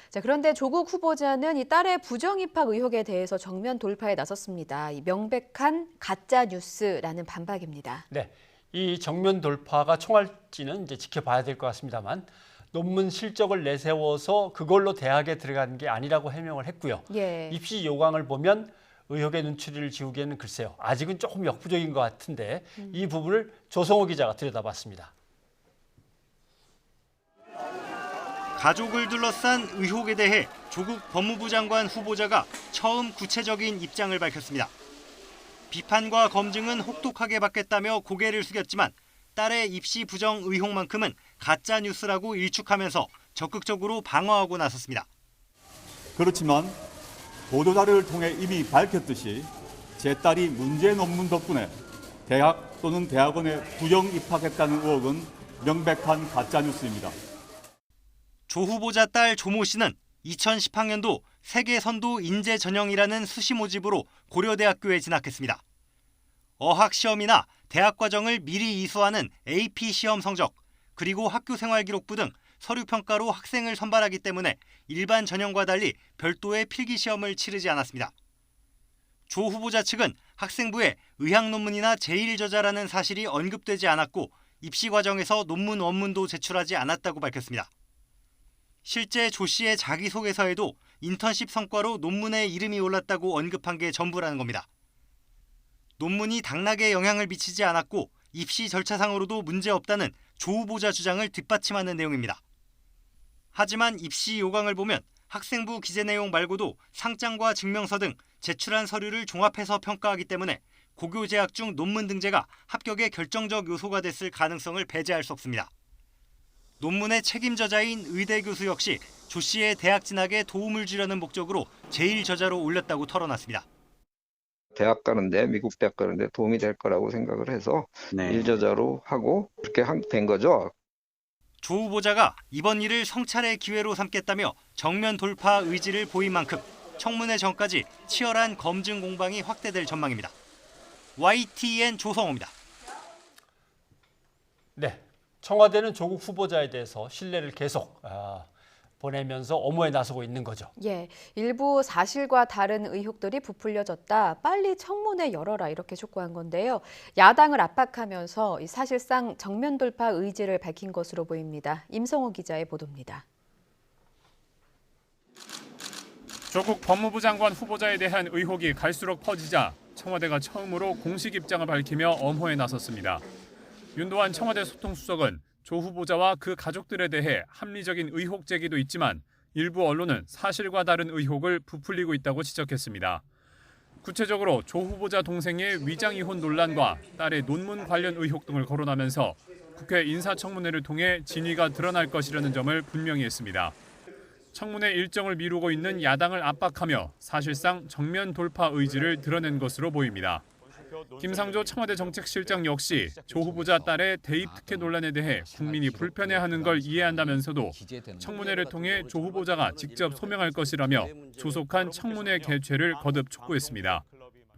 자, 그런데 조국 후보자는 이 딸의 부정 입학 의혹에 대해서 정면 돌파에 나섰습니다. 이 명백한 가짜 뉴스라는 반박입니다. 네, 이 정면 돌파가 총할지는 이제 지켜봐야 될 것 같습니다만 논문 실적을 내세워서 그걸로 대학에 들어간 게 아니라고 해명을 했고요. 예. 입시 요강을 보면 의혹의 눈초리를 지우기에는 글쎄요. 아직은 조금 역부족인 것 같은데 이 부분을 조성호 기자가 들여다봤습니다. 가족을 둘러싼 의혹에 대해 조국 법무부 장관 후보자가 처음 구체적인 입장을 밝혔습니다. 비판과 검증은 혹독하게 받겠다며 고개를 숙였지만 딸의 입시 부정 의혹만큼은 가짜 뉴스라고 일축하면서 적극적으로 방어하고 나섰습니다. 그렇지만 보도자료를 통해 이미 밝혔듯이 제 딸이 문제 논문 덕분에 대학 또는 대학원에 부정 입학했다는 의혹은 명백한 가짜뉴스입니다. 조 후보자 딸 조모 씨는 2010학년도 세계선도 인재전형이라는 수시 모집으로 고려대학교에 진학했습니다. 어학시험이나 대학 과정을 미리 이수하는 AP 시험 성적, 그리고 학교생활기록부 등 서류평가로 학생을 선발하기 때문에 일반 전형과 달리 별도의 필기시험을 치르지 않았습니다. 조 후보자 측은 학생부에 의학 논문이나 제1저자라는 사실이 언급되지 않았고 입시 과정에서 논문 원문도 제출하지 않았다고 밝혔습니다. 실제 조 씨의 자기소개서에도 인턴십 성과로 논문에 이름이 올랐다고 언급한 게 전부라는 겁니다. 논문이 당락에 영향을 미치지 않았고 입시 절차상으로도 문제없다는 조 후보자 주장을 뒷받침하는 내용입니다. 하지만 입시 요강을 보면 학생부 기재 내용 말고도 상장과 증명서 등 제출한 서류를 종합해서 평가하기 때문에 고교 재학 중 논문 등재가 합격의 결정적 요소가 됐을 가능성을 배제할 수 없습니다. 논문의 책임저자인 의대 교수 역시 조 씨의 대학 진학에 도움을 주려는 목적으로 제1저자로 올렸다고 털어놨습니다. 대학 가는데 미국 대학 가는데 도움이 될 거라고 생각을 해서 일저자로 하고 그렇게 된 거죠. 조 후보자가 이번 일을 성찰의 기회로 삼겠다며 정면 돌파 의지를 보인 만큼 청문회 전까지 치열한 검증 공방이 확대될 전망입니다. YTN 조성호입니다. 네, 청와대는 조국 후보자에 대해서 신뢰를 계속 보내면서 엄호에 나서고 있는 거죠. 예, 일부 사실과 다른 의혹들이 부풀려졌다. 빨리 청문회 열어라 이렇게 촉구한 건데요. 야당을 압박하면서 사실상 정면 돌파 의지를 밝힌 것으로 보입니다. 임성호 기자의 보도입니다. 조국 법무부 장관 후보자에 대한 의혹이 갈수록 퍼지자 청와대가 처음으로 공식 입장을 밝히며 엄호에 나섰습니다. 윤도한 청와대 소통수석은 조 후보자와 그 가족들에 대해 합리적인 의혹 제기도 있지만 일부 언론은 사실과 다른 의혹을 부풀리고 있다고 지적했습니다. 구체적으로 조 후보자 동생의 위장 이혼 논란과 딸의 논문 관련 의혹 등을 거론하면서 국회 인사청문회를 통해 진위가 드러날 것이라는 점을 분명히 했습니다. 청문회 일정을 미루고 있는 야당을 압박하며 사실상 정면 돌파 의지를 드러낸 것으로 보입니다. 김상조 청와대 정책실장 역시 조 후보자 딸의 대입 특혜 논란에 대해 국민이 불편해하는 걸 이해한다면서도 청문회를 통해 조 후보자가 직접 소명할 것이라며 조속한 청문회 개최를 거듭 촉구했습니다.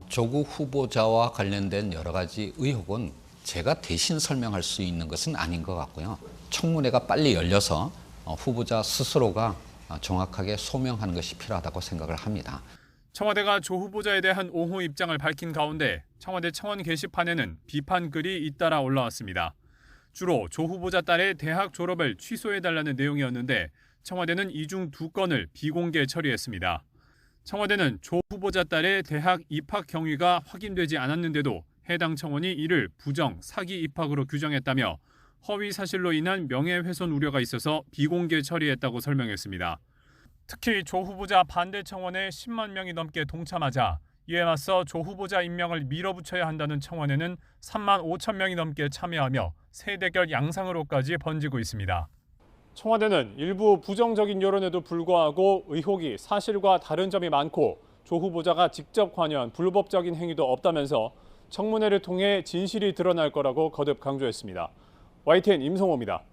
조국 후보자와 관련된 여러 가지 의혹은 제가 대신 설명할 수 있는 것은 아닌 것 같고요. 청문회가 빨리 열려서 후보자 스스로가 정확하게 소명하는 것이 필요하다고 생각을 합니다. 청와대가 조 후보자에 대한 옹호 입장을 밝힌 가운데 청와대 청원 게시판에는 비판글이 잇따라 올라왔습니다. 주로 조 후보자 딸의 대학 졸업을 취소해달라는 내용이었는데 청와대는 이 중 2건을 비공개 처리했습니다. 청와대는 조 후보자 딸의 대학 입학 경위가 확인되지 않았는데도 해당 청원이 이를 부정, 사기 입학으로 규정했다며 허위 사실로 인한 명예훼손 우려가 있어서 비공개 처리했다고 설명했습니다. 특히 조 후보자 반대 청원에 10만 명이 넘게 동참하자 이에 맞서 조 후보자 임명을 밀어붙여야 한다는 청원에는 3만 5천 명이 넘게 참여하며 세대결 양상으로까지 번지고 있습니다. 청와대는 일부 부정적인 여론에도 불구하고 의혹이 사실과 다른 점이 많고 조 후보자가 직접 관여한 불법적인 행위도 없다면서 청문회를 통해 진실이 드러날 거라고 거듭 강조했습니다. YTN 임성호입니다.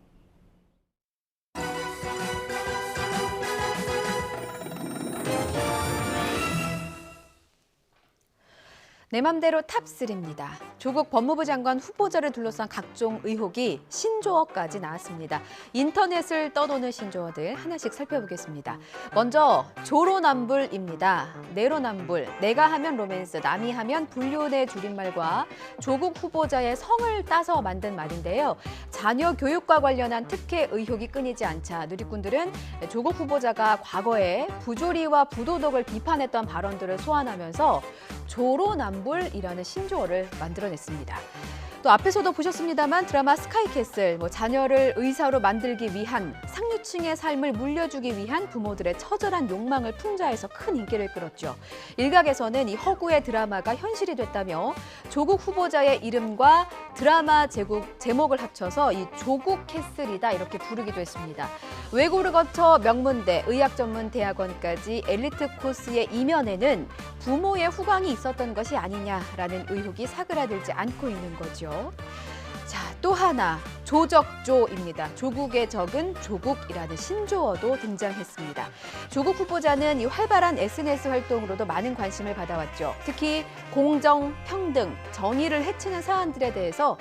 내 맘대로 탑3입니다. 조국 법무부 장관 후보자를 둘러싼 각종 의혹이 신조어까지 나왔습니다. 인터넷을 떠도는 신조어들 하나씩 살펴보겠습니다. 먼저 조로남불입니다. 내로남불, 내가 하면 로맨스, 남이 하면 불륜의 줄임말과 조국 후보자의 성을 따서 만든 말인데요. 자녀 교육과 관련한 특혜 의혹이 끊이지 않자 누리꾼들은 조국 후보자가 과거에 부조리와 부도덕을 비판했던 발언들을 소환하면서 조로남불이라는 신조어를 만들어냈습니다. 또 앞에서도 보셨습니다만 드라마 스카이캐슬, 자녀를 의사로 만들기 위한 상류층의 삶을 물려주기 위한 부모들의 처절한 욕망을 풍자해서 큰 인기를 끌었죠. 일각에서는 이 허구의 드라마가 현실이 됐다며 조국 후보자의 이름과 드라마 제목을 합쳐서 이 조국캐슬이다 이렇게 부르기도 했습니다. 외고를 거쳐 명문대, 의학전문대학원까지 엘리트 코스의 이면에는 부모의 후광이 있었던 것이 아니냐라는 의혹이 사그라들지 않고 있는 거죠. 자, 또 하나 조적조입니다. 조국의 적은 조국이라는 신조어도 등장했습니다. 조국 후보자는 이 활발한 SNS 활동으로도 많은 관심을 받아왔죠. 특히 공정, 평등, 정의를 해치는 사안들에 대해서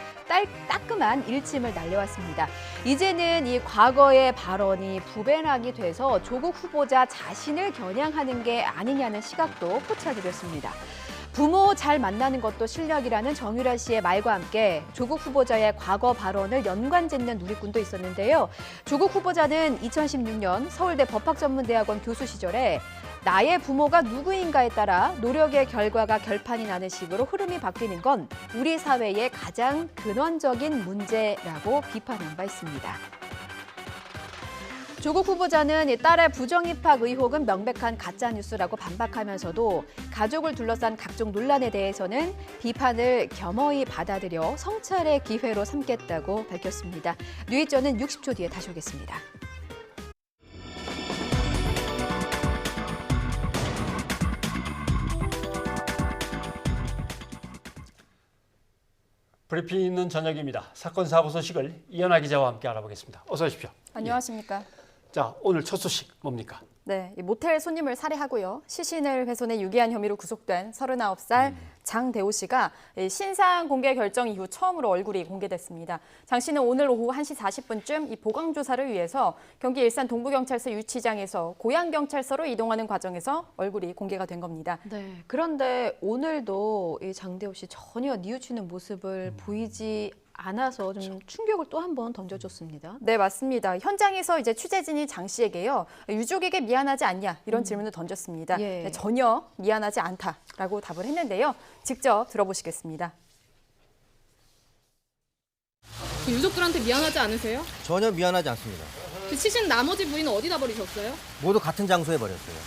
따끔한 일침을 날려왔습니다. 이제는 이 과거의 발언이 부배락이 돼서 조국 후보자 자신을 겨냥하는 게 아니냐는 시각도 포착드렸습니다. 부모 잘 만나는 것도 실력이라는 정유라 씨의 말과 함께 조국 후보자의 과거 발언을 연관짓는 누리꾼도 있었는데요. 조국 후보자는 2016년 서울대 법학전문대학원 교수 시절에 나의 부모가 누구인가에 따라 노력의 결과가 결판이 나는 식으로 흐름이 바뀌는 건 우리 사회의 가장 근원적인 문제라고 비판한 바 있습니다. 조국 후보자는 딸의 부정입학 의혹은 명백한 가짜뉴스라고 반박하면서도 가족을 둘러싼 각종 논란에 대해서는 비판을 겸허히 받아들여 성찰의 기회로 삼겠다고 밝혔습니다. 뉴이전은 60초 뒤에 다시 오겠습니다. 브리핑 있는 저녁입니다. 사건 사고 소식을 이현아 기자와 함께 알아보겠습니다. 어서 오십시오. 안녕하십니까. 자, 오늘 첫 소식 뭡니까? 네, 이 모텔 손님을 살해하고요. 시신을 훼손해 유기한 혐의로 구속된 39살 장대호 씨가 신상 공개 결정 이후 처음으로 얼굴이 공개됐습니다. 장 씨는 오늘 오후 1시 40분쯤 이 보강 조사를 위해서 경기 일산 동부경찰서 유치장에서 고양경찰서로 이동하는 과정에서 얼굴이 공개가 된 겁니다. 네, 그런데 오늘도 이 장대호 씨 전혀 뉘우치는 모습을 보이지 않아서 좀 충격을 또 한 번 던져줬습니다. 네, 맞습니다. 현장에서 이제 취재진이 장 씨에게요. 유족에게 미안하지 않냐 이런 질문을 던졌습니다. 예. 네, 전혀 미안하지 않다라고 답을 했는데요. 직접 들어보시겠습니다. 그 유족들한테 미안하지 않으세요? 전혀 미안하지 않습니다. 그 시신 나머지 부위는 어디다 버리셨어요? 모두 같은 장소에 버렸어요.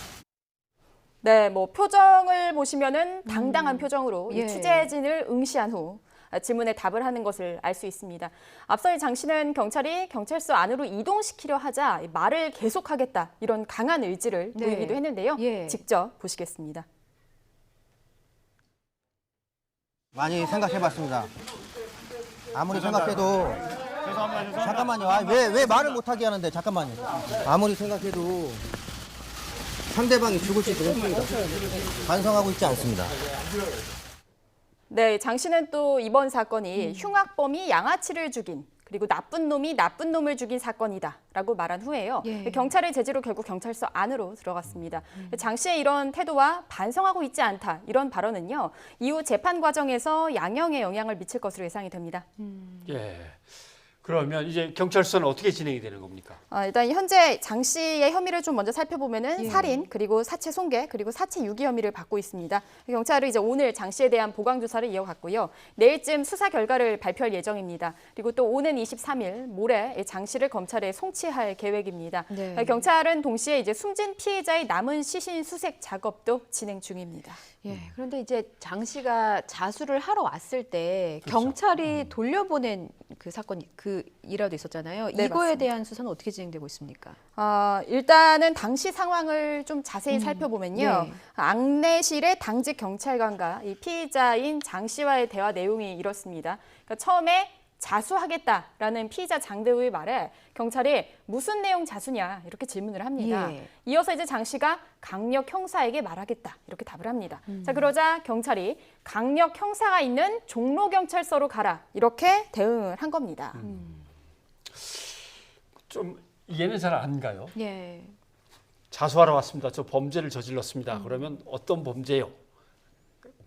네, 뭐 표정을 보시면은 당당한 표정으로 이 예. 취재진을 응시한 후 질문에 답을 하는 것을 알 수 있습니다. 앞서 장 씨는 경찰이 경찰서 안으로 이동시키려 하자 말을 계속하겠다 이런 강한 의지를 네. 보이기도 했는데요. 예. 직접 보시겠습니다. 많이 생각해봤습니다. 아무리 생각해도 잠깐만요. 왜 말을 못하게 하는데 잠깐만요. 아무리 생각해도 상대방이 죽을지도 모릅니다. 반성하고 있지 않습니다. 네, 장 씨는 또 이번 사건이 흉악범이 양아치를 죽인 그리고 나쁜 놈이 나쁜 놈을 죽인 사건이다라고 말한 후에요. 예. 경찰의 제지로 결국 경찰서 안으로 들어갔습니다. 장 씨의 이런 태도와 반성하고 있지 않다 이런 발언은요. 이후 재판 과정에서 양형에 영향을 미칠 것으로 예상이 됩니다. 예. 그러면 이제 경찰서는 어떻게 진행이 되는 겁니까? 일단 현재 장 씨의 혐의를 좀 먼저 살펴보면은 예. 살인 그리고 사체 손괴 그리고 사체 유기 혐의를 받고 있습니다. 경찰은 이제 오늘 장 씨에 대한 보강 조사를 이어갔고요. 내일쯤 수사 결과를 발표할 예정입니다. 그리고 또 오는 23일 모레 장 씨를 검찰에 송치할 계획입니다. 네. 경찰은 동시에 이제 숨진 피해자의 남은 시신 수색 작업도 진행 중입니다. 예, 그런데 이제 장 씨가 자수를 하러 왔을 때 그렇죠. 경찰이 돌려보낸 그 사건, 그 일화도 있었잖아요. 네, 이거에 맞습니다. 대한 수사는 어떻게 진행되고 있습니까? 일단은 당시 상황을 좀 자세히 살펴보면요. 네. 앙내실의 당직 경찰관과 이 피의자인 장 씨와의 대화 내용이 이렇습니다. 그러니까 처음에 자수하겠다라는 피의자 장대우의 말에 경찰이 무슨 내용 자수냐 이렇게 질문을 합니다. 예. 이어서 이제 장 씨가 강력 형사에게 말하겠다 이렇게 답을 합니다. 자, 그러자 경찰이 강력 형사가 있는 종로경찰서로 가라 이렇게 대응을 한 겁니다. 좀 이해는 잘 안 가요. 예. 자수하러 왔습니다. 저 범죄를 저질렀습니다. 그러면 어떤 범죄요?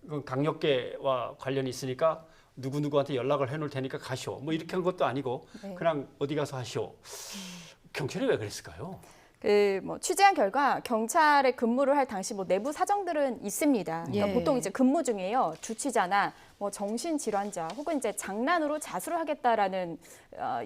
그건 강력계와 관련이 있으니까 누구누구한테 연락을 해놓을 테니까 가시오. 뭐 이렇게 한 것도 아니고 네. 그냥 어디 가서 하시오. 경찰이 왜 그랬을까요? 취재한 결과 경찰에 근무를 할 당시 내부 사정들은 있습니다. 그러니까 예. 보통 이제 근무 중에요 주치자나 정신질환자 혹은 이제 장난으로 자수를 하겠다라는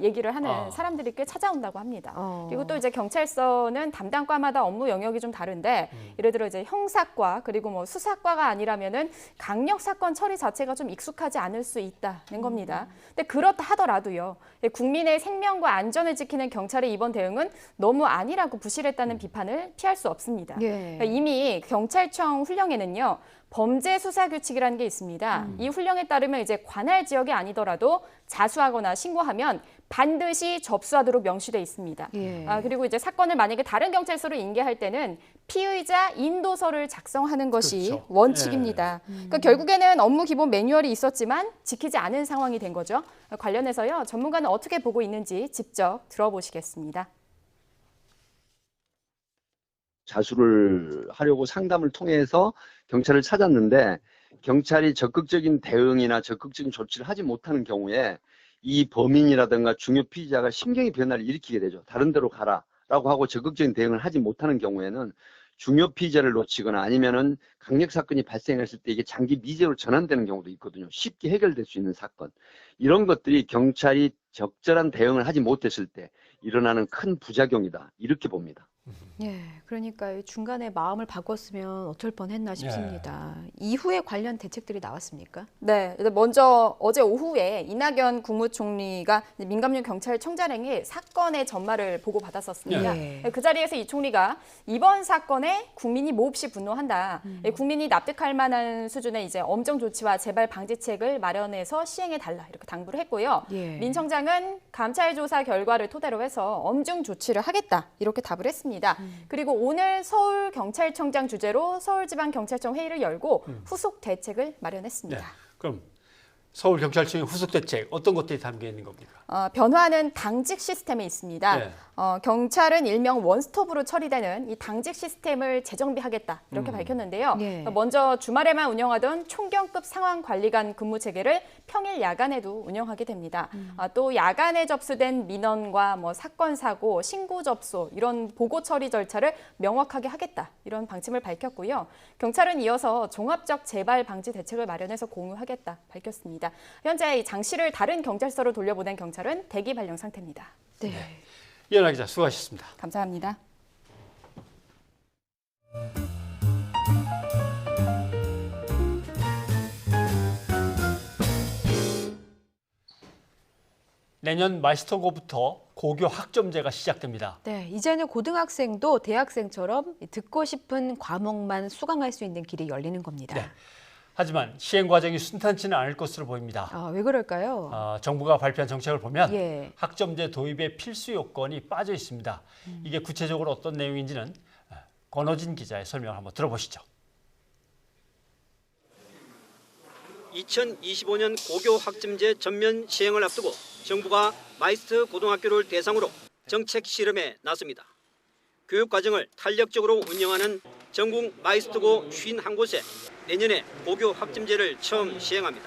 얘기를 하는 사람들이 꽤 찾아온다고 합니다. 그리고 또 이제 경찰서는 담당 과마다 업무 영역이 좀 다른데 예를 들어 이제 형사과 그리고 수사과가 아니라면은 강력 사건 처리 자체가 좀 익숙하지 않을 수 있다는 겁니다. 근데 그렇다 하더라도요 국민의 생명과 안전을 지키는 경찰의 이번 대응은 너무 아니라고 부실했다는 비판을 피할 수 없습니다. 예. 그러니까 이미 경찰청 훈령에는요. 범죄 수사 규칙이라는 게 있습니다. 이 훈령에 따르면 이제 관할 지역이 아니더라도 자수하거나 신고하면 반드시 접수하도록 명시돼 있습니다. 예. 그리고 이제 사건을 만약에 다른 경찰서로 인계할 때는 피의자 인도서를 작성하는 것이 그렇죠. 원칙입니다. 그러니까 결국에는 업무 기본 매뉴얼이 있었지만 지키지 않은 상황이 된 거죠. 관련해서요 전문가는 어떻게 보고 있는지 직접 들어보시겠습니다. 자수를 하려고 상담을 통해서 경찰을 찾았는데 경찰이 적극적인 대응이나 적극적인 조치를 하지 못하는 경우에 이 범인이라든가 중요 피의자가 심경의 변화를 일으키게 되죠. 다른 데로 가라라고 하고 적극적인 대응을 하지 못하는 경우에는 중요 피의자를 놓치거나 아니면은 강력 사건이 발생했을 때 이게 장기 미제로 전환되는 경우도 있거든요. 쉽게 해결될 수 있는 사건. 이런 것들이 경찰이 적절한 대응을 하지 못했을 때 일어나는 큰 부작용이다. 이렇게 봅니다. 예, 그러니까 중간에 마음을 바꿨으면 어쩔 뻔했나 싶습니다. 이후에 관련 대책들이 나왔습니까? 네, 먼저 어제 오후에 이낙연 국무총리가 민감용 경찰청장에게 사건의 전말을 보고받았었습니다. 그 자리에서 이 총리가 이번 사건에 국민이 몹시 분노한다. 국민이 납득할 만한 수준의 이제 엄정 조치와 재발 방지책을 마련해서 시행해 달라 이렇게 당부를 했고요. 민 청장은 감찰 조사 결과를 토대로 해서 엄중 조치를 하겠다 이렇게 답을 했습니다. 그리고 오늘 서울경찰청장 주재로 서울지방경찰청 회의를 열고 후속 대책을 마련했습니다. 그럼 서울경찰청의 후속 대책 어떤 것들이 담겨 있는 겁니까? 변화하는 당직 시스템이 있습니다. 경찰은 일명 원스톱으로 처리되는 이 당직 시스템을 재정비하겠다 이렇게 밝혔는데요. 먼저 주말에만 운영하던 총경급 상황관리관 근무 체계를 평일 야간에도 운영하게 됩니다. 또 야간에 접수된 민원과 사건 사고, 신고 접수 이런 보고 처리 절차를 명확하게 하겠다 이런 방침을 밝혔고요. 경찰은 이어서 종합적 재발 방지 대책을 마련해서 공유하겠다 밝혔습니다. 현재 이 장 씨를 다른 경찰서로 돌려보낸 경찰은 대기 발령 상태입니다. 이현아 기자 수고하셨습니다. 감사합니다. 내년 마이스터고부터 고교 학점제가 시작됩니다. 네, 이제는 고등학생도 대학생처럼 듣고 싶은 과목만 수강할 수 있는 길이 열리는 겁니다. 하지만 시행 과정이 순탄치는 않을 것으로 보입니다. 왜 그럴까요? 정부가 발표한 정책을 보면 학점제 도입의 필수 요건이 빠져 있습니다. 이게 구체적으로 어떤 내용인지는 권호진 기자의 설명을 한번 들어보시죠. 2025년 고교 학점제 전면 시행을 앞두고 정부가 마이스터 고등학교를 대상으로 정책 실험에 나섭니다. 교육 과정을 탄력적으로 운영하는 전국 마이스터고 51곳에 내년에 고교 학점제를 처음 시행합니다.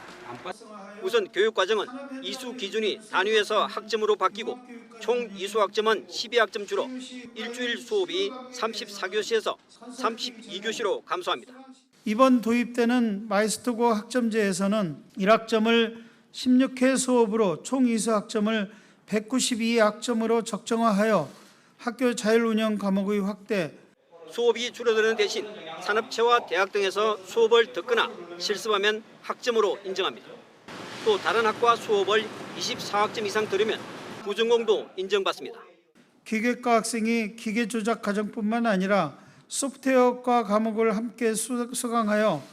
우선 교육 과정은 이수 기준이 단위에서 학점으로 바뀌고 총 이수 학점은 12학점 주로 일주일 수업이 34교시에서 32교시로 감소합니다. 이번 도입되는 마이스터고 학점제에서는 1학점을 16회 수업으로 총 이수 학점을 192학점으로 적정화하여 학교 자율운영 과목의 확대, 수업이 줄어드는 대신 산업체와 대학 등에서 수업을 듣거나 실습하면 학점으로 인정합니다. 또 다른 학과 수업을 24학점 이상 들으면 부전공도 인정받습니다. 기계과 학생이 기계 조작 과정뿐만 아니라 소프트웨어과 과목을 함께 수강하여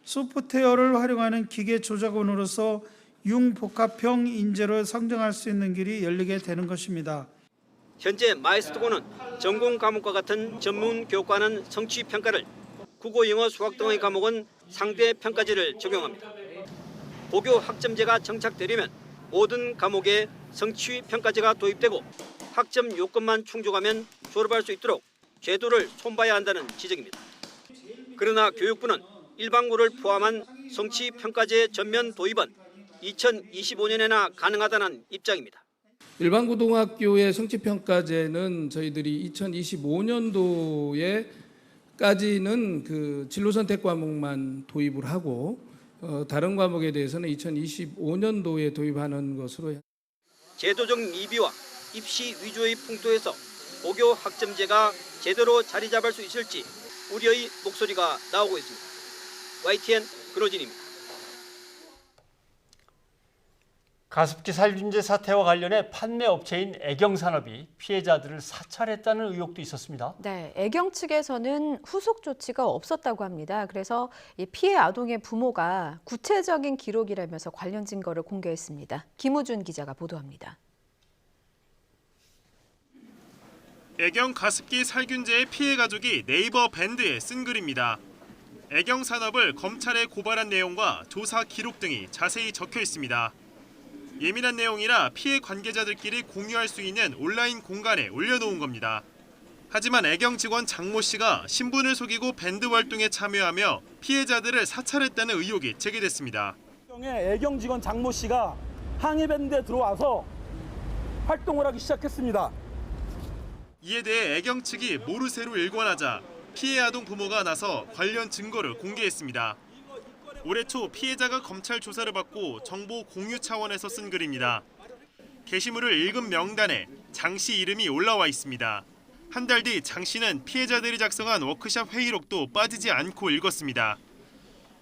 소프트웨어를 활용하는 기계 조작원으로서 융복합형 인재로 성장할 수 있는 길이 열리게 되는 것입니다. 현재 마이스터고는 전공 과목과 같은 전문 교과는 성취 평가를, 국어, 영어, 수학 등의 과목은 상대 평가제를 적용합니다. 고교 학점제가 정착되려면 모든 과목에 성취 평가제가 도입되고 학점 요건만 충족하면 졸업할 수 있도록 제도를 손봐야 한다는 지적입니다. 그러나 교육부는 일반고를 포함한 성취 평가제 전면 도입은 2025년에나 가능하다는 입장입니다. 일반 고등학교의 성취평가제는 저희들이 2025년도에까지는 그 진로 선택 과목만 도입을 하고 다른 과목에 대해서는 2025년도에 도입하는 것으로. 제도적 미비와 입시 위주의 풍토에서 고교 학점제가 제대로 자리 잡을 수 있을지 우려의 목소리가 나오고 있습니다. YTN 근호진입니다. 가습기 살균제 사태와 관련해 판매 업체인 애경산업이 피해자들을 사찰했다는 의혹도 있었습니다. 네, 애경 측에서는 후속 조치가 없었다고 합니다. 그래서 이 피해 아동의 부모가 구체적인 기록이라면서 관련 증거를 공개했습니다. 김우준 기자가 보도합니다. 애경 가습기 살균제의 피해 가족이 네이버 밴드에 쓴 글입니다. 애경산업을 검찰에 고발한 내용과 조사 기록 등이 자세히 적혀 있습니다. 예민한 내용이라 피해 관계자들끼리 공유할 수 있는 온라인 공간에 올려놓은 겁니다. 하지만 애경 직원 장모 씨가 신분을 속이고 밴드 활동에 참여하며 피해자들을 사찰했다는 의혹이 제기됐습니다. 애경 직원 장모 씨가 항해 밴드에 들어와서 활동을 하기 시작했습니다. 이에 대해 애경 측이 모르쇠로 일관하자 피해 아동 부모가 나서 관련 증거를 공개했습니다. 올해 초 피해자가 검찰 조사를 받고 정보 공유 차원에서 쓴 글입니다. 게시물을 읽은 명단에 장 씨 이름이 올라와 있습니다. 한 달 뒤 장 씨는 피해자들이 작성한 워크숍 회의록도 빠지지 않고 읽었습니다.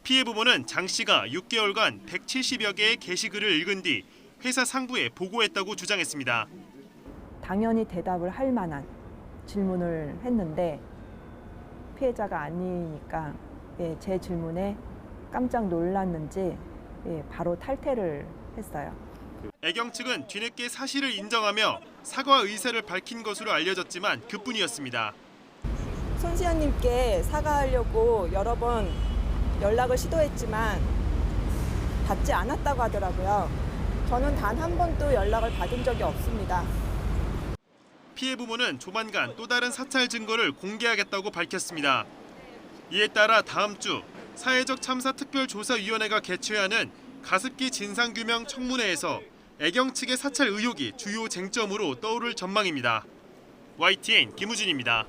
피해 부모는 장 씨가 6개월간 170여 개의 게시글을 읽은 뒤 회사 상부에 보고했다고 주장했습니다. 당연히 대답을 할 만한 질문을 했는데 피해자가 아니니까 제 질문에 깜짝 놀랐는지 바로 탈퇴를 했어요. 애경 측은 뒤늦게 사실을 인정하며 사과 의사를 밝힌 것으로 알려졌지만 그뿐이었습니다. 손시현님께 사과하려고 여러 번 연락을 시도했지만 받지 않았다고 하더라고요. 저는 단 한 번도 연락을 받은 적이 없습니다. 피해 부모는 조만간 또 다른 사찰 증거를 공개하겠다고 밝혔습니다. 이에 따라 다음 주 사회적 참사 특별조사위원회가 개최하는 가습기 진상규명 청문회에서 애경 측의 사찰 의혹이 주요 쟁점으로 떠오를 전망입니다. YTN 김우진입니다.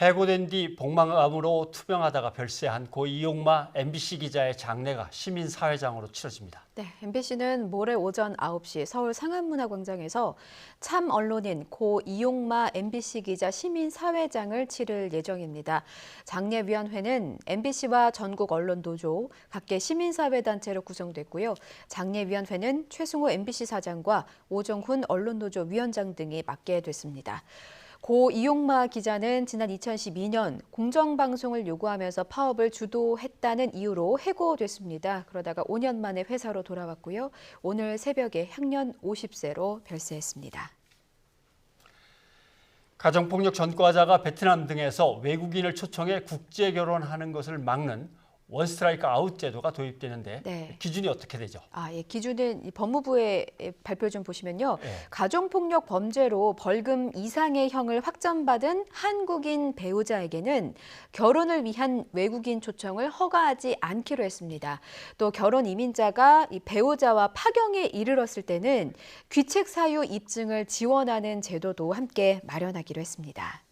해고된 뒤 복막암으로 투병하다가 별세한 고 이용마 MBC 기자의 장례가 시민사회장으로 치러집니다. 네, MBC는 모레 오전 9시 서울 상암문화광장에서 참 언론인 고 이용마 MBC 기자 시민사회장을 치를 예정입니다. 장례위원회는 MBC와 전국 언론노조, 각계 시민사회단체로 구성됐고요. 장례위원회는 최승호 MBC 사장과 오정훈 언론노조 위원장 등이 맡게 됐습니다. 고 이용마 기자는 지난 2012년 공정방송을 요구하면서 파업을 주도했다는 이유로 해고됐습니다. 그러다가 5년 만에 회사로 돌아왔고요. 오늘 새벽에 향년 50세로 별세했습니다. 가정폭력 전과자가 베트남 등에서 외국인을 초청해 국제 결혼하는 것을 막는 원스트라이크 아웃 제도가 도입되는데 네. 기준이 어떻게 되죠? 기준은 법무부의 발표 좀 보시면요. 네. 가정폭력 범죄로 벌금 이상의 형을 확정받은 한국인 배우자에게는 결혼을 위한 외국인 초청을 허가하지 않기로 했습니다. 또 결혼 이민자가 이 배우자와 파경에 이르렀을 때는 귀책 사유 입증을 지원하는 제도도 함께 마련하기로 했습니다.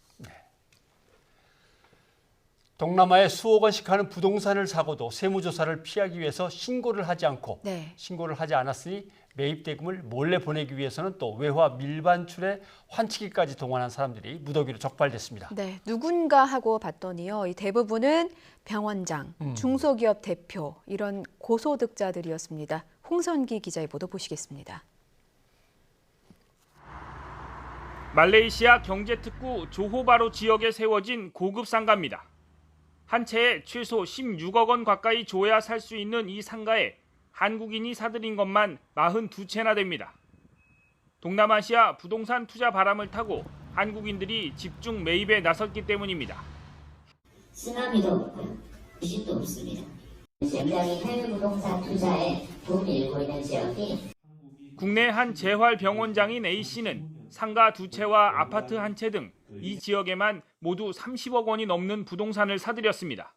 동남아에 수억 원씩 하는 부동산을 사고도 세무조사를 피하기 위해서 신고를 하지 않고 신고를 하지 않았으니 매입 대금을 몰래 보내기 위해서는 또 외화 밀반출에 환치기까지 동원한 사람들이 무더기로 적발됐습니다. 네, 누군가 하고 봤더니요. 이 대부분은 병원장, 중소기업 대표 이런 고소득자들이었습니다. 홍선기 기자의 보도 보시겠습니다. 말레이시아 경제특구 조호바루 지역에 세워진 고급 상가입니다. 한 채에 최소 16억 원 가까이 줘야 살 수 있는 이 상가에 한국인이 사들인 것만 42채나 됩니다. 동남아시아 부동산 투자 바람을 타고 한국인들이 집중 매입에 나섰기 때문입니다. 쓰나미도 없고요. 주식도 없습니다. 굉장히 해외 부동산 투자에 붐이 일고 있는 지역이 국내 한 재활병원장인 A씨는 상가 2채와 아파트 1채 등 이 지역에만 모두 30억 원이 넘는 부동산을 사들였습니다.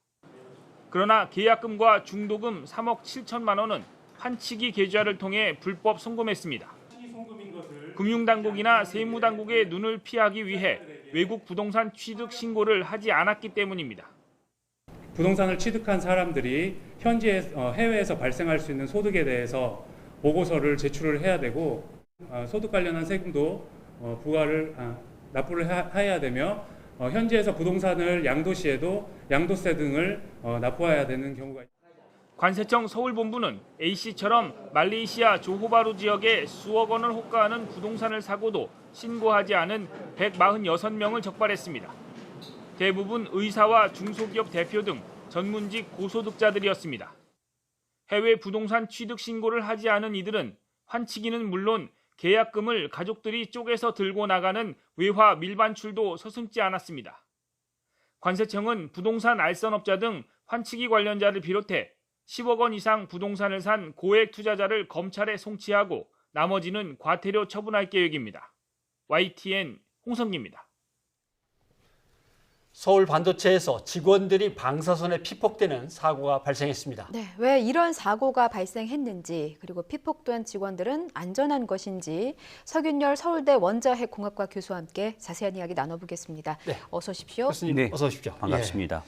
그러나 계약금과 중도금 3억 7천만 원은 환치기 계좌를 통해 불법 송금했습니다. 금융당국이나 세무당국의 눈을 피하기 위해 외국 부동산 취득 신고를 하지 않았기 때문입니다. 부동산을 취득한 사람들이 현지에 해외에서 발생할 수 있는 소득에 대해서 보고서를 제출을 해야 되고 소득 관련한 세금도 납부를 해야 되며 현지에서 부동산을 양도시에도 양도세 등을 납부해야 되는 경우가 있습니다. 관세청 서울본부는 A씨처럼 말레이시아 조호바루 지역에 수억 원을 호가하는 부동산을 사고도 신고하지 않은 146명을 적발했습니다. 대부분 의사와 중소기업 대표 등 전문직 고소득자들이었습니다. 해외 부동산 취득 신고를 하지 않은 이들은 환치기는 물론 계약금을 가족들이 쪼개서 들고 나가는 외화 밀반출도 서슴지 않았습니다. 관세청은 부동산 알선업자 등 환치기 관련자를 비롯해 10억 원 이상 부동산을 산 고액 투자자를 검찰에 송치하고 나머지는 과태료 처분할 계획입니다. YTN 홍성기입니다. 서울 반도체에서 직원들이 방사선에 피폭되는 사고가 발생했습니다. 네, 왜 이런 사고가 발생했는지 그리고 피폭된 직원들은 안전한 것인지 서균열 서울대 원자핵공학과 교수와 함께 자세한 이야기 나눠보겠습니다. 네. 어서 오십시오. 교수님, 네, 어서 오십시오. 반갑습니다.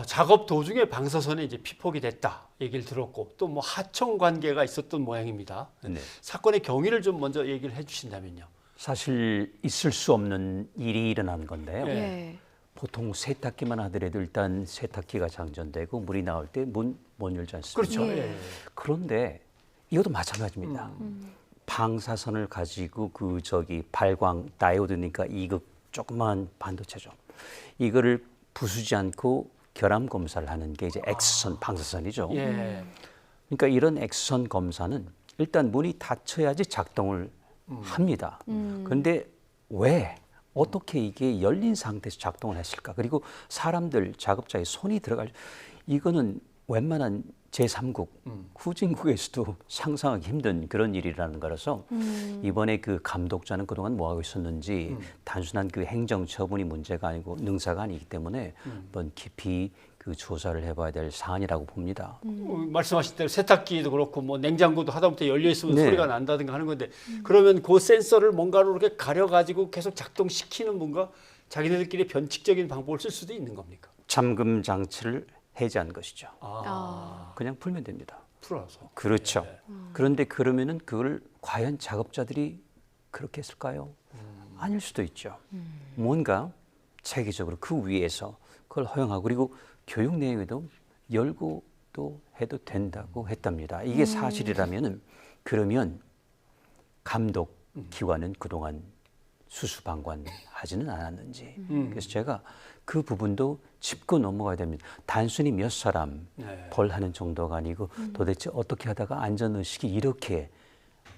작업 도중에 방사선에 이제 피폭이 됐다 얘기를 들었고 또 뭐 하청 관계가 있었던 모양입니다. 네. 사건의 경위를 좀 먼저 얘기를 해주신다면요. 사실 있을 수 없는 일이 일어난 건데요. 예. 보통 세탁기만 하더라도 일단 세탁기가 장전되고 물이 나올 때 문 못 열지 않습니까? 그렇죠. 예. 그런데 이것도 마찬가지입니다. 방사선을 가지고 발광 다이오드니까 이거 조그만 반도체죠. 이거를 부수지 않고 결함 검사를 하는 게 이제 X선 방사선이죠. 예. 그러니까 이런 X선 검사는 일단 문이 닫혀야지 작동을 합니다. 그런데 왜 어떻게 이게 열린 상태에서 작동을 했을까? 그리고 사람들 작업자의 손이 들어갈 이거는 웬만한 제3국 후진국에서도 상상하기 힘든 그런 일이라는 거라서 이번에 그 감독자는 그동안 뭐 하고 있었는지 단순한 그 행정 처분이 문제가 아니고 능사가 아니기 때문에 한번 깊이 그 조사를 해봐야 될 사안이라고 봅니다. 말씀하신 대로 세탁기도 그렇고 뭐 냉장고도 하다못해 열려 있으면 네. 소리가 난다든가 하는 건데 그러면 그 센서를 뭔가로 이렇게 가려가지고 계속 작동시키는 뭔가 자기네들끼리 변칙적인 방법을 쓸 수도 있는 겁니까? 잠금 장치를 해제한 것이죠. 그냥 풀면 됩니다. 풀어서. 그렇죠. 그런데 그러면은 그걸 과연 작업자들이 그렇게 했을까요? 아닐 수도 있죠. 뭔가 체계적으로 그 위에서 그걸 허용하고 그리고 교육 내용에도 열고 또 해도 된다고 했답니다. 이게 사실이라면은 그러면 감독 기관은 그동안 수수방관하지는 않았는지. 그래서 제가 그 부분도 짚고 넘어가야 됩니다. 단순히 몇 사람 벌하는 정도가 아니고 도대체 어떻게 하다가 안전의식이 이렇게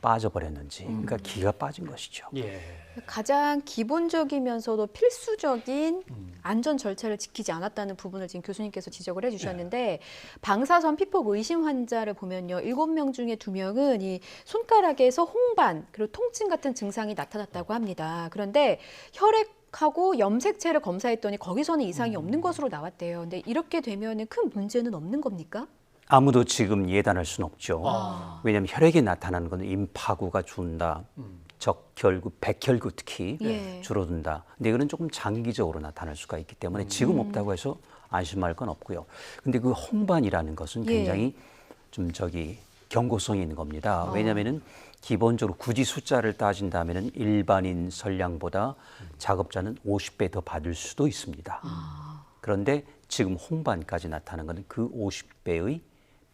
빠져버렸는지. 그러니까 기가 빠진 것이죠. 예. 가장 기본적이면서도 필수적인 안전 절차를 지키지 않았다는 부분을 지금 교수님께서 지적을 해주셨는데 방사선 피폭 의심 환자를 보면요. 7명 중에 2명은 이 손가락에서 홍반 그리고 통증 같은 증상이 나타났다고 합니다. 그런데 혈액하고 염색체를 검사했더니 거기서는 이상이 없는 것으로 나왔대요. 근데 이렇게 되면 큰 문제는 없는 겁니까? 아무도 지금 예단할 수는 없죠. 왜냐하면 혈액에 나타나는 건 임파구가 준다. 적혈구, 백혈구 특히 줄어든다. 근데 이거는 조금 장기적으로 나타날 수가 있기 때문에 지금 없다고 해서 안심할 건 없고요. 근데 그 홍반이라는 것은 굉장히 좀 경고성이 있는 겁니다. 왜냐하면은 기본적으로 굳이 숫자를 따진다면은 일반인 선량보다 작업자는 50배 더 받을 수도 있습니다. 그런데 지금 홍반까지 나타나는 것은 그 50배의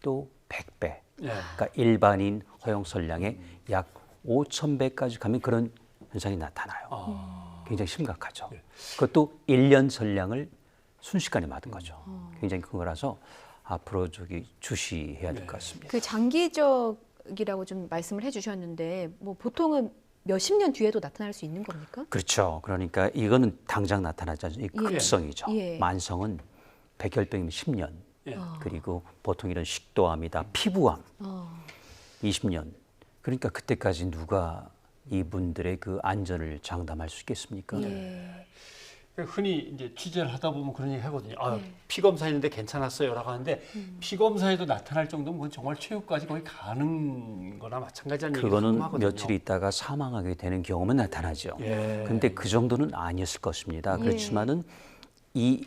또 100배. 그러니까 일반인 허용 선량의 약 5,000배까지 가면 그런 현상이 나타나요. 굉장히 심각하죠. 그것도 1년 선량을 순식간에 맞은 거죠. 굉장히 큰 거라서 앞으로 주시해야 될 것 같습니다. 그 장기적이라고 좀 말씀을 해주셨는데 뭐 보통은 몇십 년 뒤에도 나타날 수 있는 겁니까? 그렇죠. 그러니까 이거는 당장 나타나지 않습니다. 급성이죠. 만성은 백혈병이면 10년. 그리고 보통 이런 식도암이다, 피부암 20년. 그러니까 그때까지 누가 이분들의 그 안전을 장담할 수 있겠습니까? 흔히 이제 취재를 하다 보면 그런 얘기 하거든요. 피 검사했는데 괜찮았어요라고 하는데 피 검사에도 나타날 정도면 그건 정말 최후까지 거의 가는 거나 마찬가지라는 얘기를 그거는 하거든요. 며칠 있다가 사망하게 되는 경우는 나타나죠. 근데 그 정도는 아니었을 것입니다. 그렇지만은 이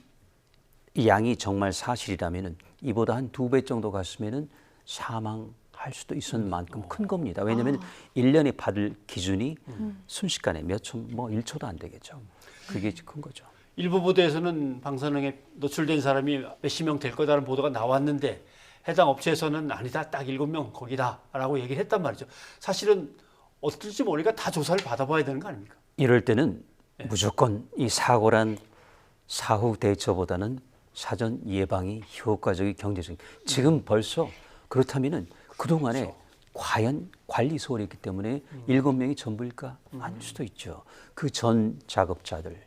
양이 정말 사실이라면은 이보다 한 2배 정도 갔으면은 사망할 수도 있었을 만큼 큰 겁니다. 왜냐하면 1년에 받을 기준이 순식간에 몇 초, 뭐 1초도 안 되겠죠. 그게 큰 거죠. 일부 보도에서는 방사능에 노출된 사람이 몇십 명 될 거다라는 보도가 나왔는데 해당 업체에서는 아니다, 딱 7명 거기다라고 얘기를 했단 말이죠. 사실은 어떨지 모르니까 다 조사를 받아봐야 되는 거 아닙니까? 이럴 때는 무조건 이 사고란 사후 대처보다는 사전 예방이 효과적이 경제적인. 지금 벌써 그렇다면은 그동안에 과연 관리 소홀이 있기 때문에 7명이 전부일까? 아닐 수도 있죠. 그 전 작업자들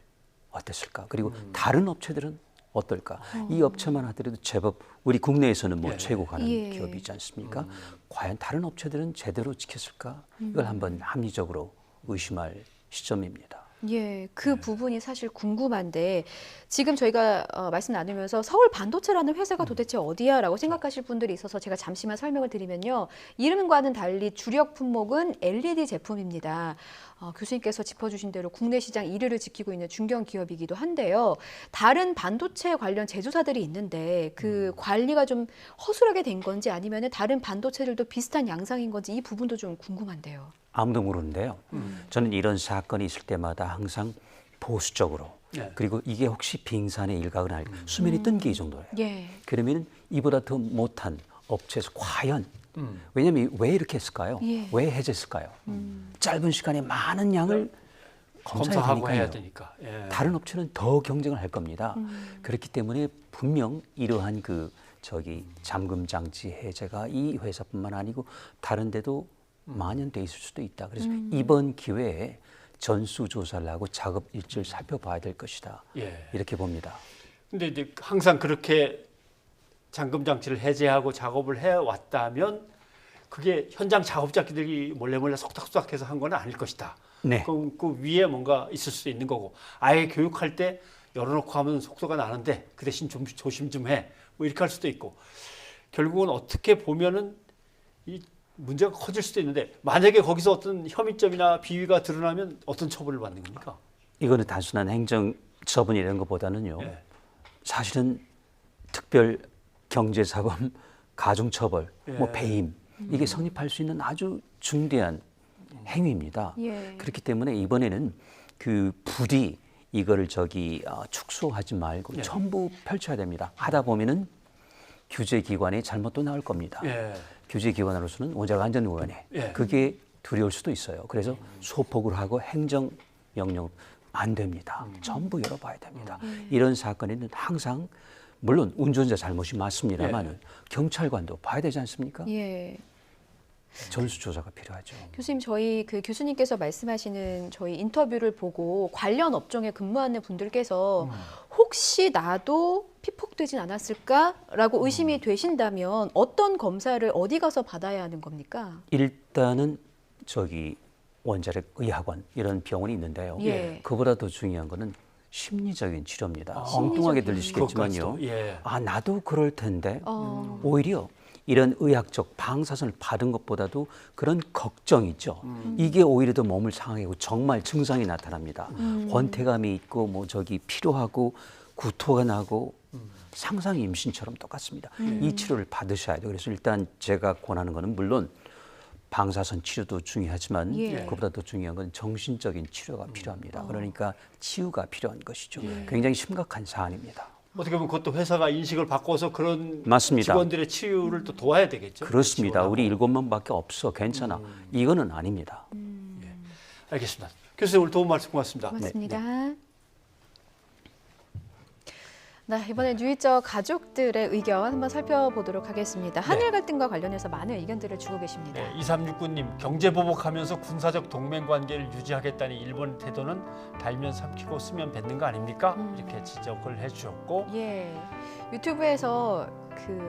어땠을까? 그리고 다른 업체들은 어떨까? 이 업체만 하더라도 제법 우리 국내에서는 뭐 최고 가는 기업이지 않습니까? 과연 다른 업체들은 제대로 지켰을까? 이걸 한번 합리적으로 의심할 시점입니다. 그 부분이 사실 궁금한데 지금 저희가 말씀 나누면서 서울 반도체라는 회사가 도대체 어디야라고 생각하실 분들이 있어서 제가 잠시만 설명을 드리면요. 이름과는 달리 주력 품목은 LED 제품입니다. 교수님께서 짚어주신 대로 국내 시장 1위를 지키고 있는 중견 기업이기도 한데요. 다른 반도체 관련 제조사들이 있는데 그 관리가 좀 허술하게 된 건지 아니면 다른 반도체들도 비슷한 양상인 건지 이 부분도 좀 궁금한데요. 아무도 모르는데요. 저는 이런 사건이 있을 때마다 항상 보수적으로 그리고 이게 혹시 빙산의 일각은 아닐까 수면이 뜬 게 이 정도예요. 그러면 이보다 더 못한 업체에서 과연 왜냐하면 왜 이렇게 했을까요? 왜 해제했을까요? 짧은 시간에 많은 양을 검사하고 해야 되니까. 다른 업체는 더 경쟁을 할 겁니다. 그렇기 때문에 분명 이러한 잠금 장치 해제가 이 회사뿐만 아니고 다른 데도 만연돼 있을 수도 있다. 그래서 이번 기회에 전수조사를 하고 작업 일지를 살펴봐야 될 것이다. 이렇게 봅니다. 근데 이제 항상 그렇게 잠금 장치를 해제하고 작업을 해 왔다면 그게 현장 작업자들이 몰래 속닥속닥해서 한 건 아닐 것이다. 네. 그 위에 뭔가 있을 수도 있는 거고 아예 교육할 때 열어놓고 하면 속도가 나는데 그 대신 좀 조심 좀 해. 뭐 이렇게 할 수도 있고 결국은 어떻게 보면은 이 문제가 커질 수도 있는데 만약에 거기서 어떤 혐의점이나 비위가 드러나면 어떤 처벌을 받는 겁니까? 이거는 단순한 행정 처분이라는 것보다는요. 사실은 특별 경제자금, 가중처벌, 뭐 배임 이게 성립할 수 있는 아주 중대한 행위입니다. 그렇기 때문에 이번에는 그 부디 이거를 축소하지 말고 전부 펼쳐야 됩니다. 하다 보면은 규제기관의 잘못도 나올 겁니다. 규제기관으로서는 원자력안전위원회 그게 두려울 수도 있어요. 그래서 소폭으로 하고 행정 명령 안 됩니다. 전부 열어봐야 됩니다. 이런 사건에는 항상 물론 운전자 잘못이 맞습니다만 경찰관도 봐야 되지 않습니까? 전수조사가 필요하죠. 교수님, 저희 교수님께서 말씀하시는 저희 인터뷰를 보고 관련 업종에 근무하는 분들께서 혹시 나도 피폭되진 않았을까라고 의심이 되신다면 어떤 검사를 어디 가서 받아야 하는 겁니까? 일단은 원자력 의학원 이런 병원이 있는데요. 그보다 더 중요한 거는 심리적인 치료입니다. 엉뚱하게 들리시겠지만요. 나도 그럴 텐데 오히려 이런 의학적 방사선을 받은 것보다도 그런 걱정이 있죠. 이게 오히려 더 몸을 상하게 하고 정말 증상이 나타납니다. 권태감이 있고 피로하고 구토가 나고 상상 임신처럼 똑같습니다. 이 치료를 받으셔야 돼요. 그래서 일단 제가 권하는 거는 물론 방사선 치료도 중요하지만 그보다 더 중요한 건 정신적인 치료가 필요합니다. 그러니까 치유가 필요한 것이죠. 굉장히 심각한 사안입니다. 어떻게 보면 그것도 회사가 인식을 바꿔서 그런 맞습니다. 직원들의 치유를 또 도와야 되겠죠. 그렇습니다. 우리 7명밖에 없어. 괜찮아. 이거는 아닙니다. 알겠습니다. 교수님 오늘 도움 말씀 고맙습니다. 고맙습니다. 네, 이번엔 유이저 가족들의 의견 한번 살펴보도록 하겠습니다. 한일 갈등과 관련해서 많은 의견들을 주고 계십니다. 2369님, 경제 보복하면서 군사적 동맹 관계를 유지하겠다니 일본 태도는 달면 삼키고 쓰면 뱉는 거 아닙니까? 이렇게 지적을 해주셨고, 유튜브에서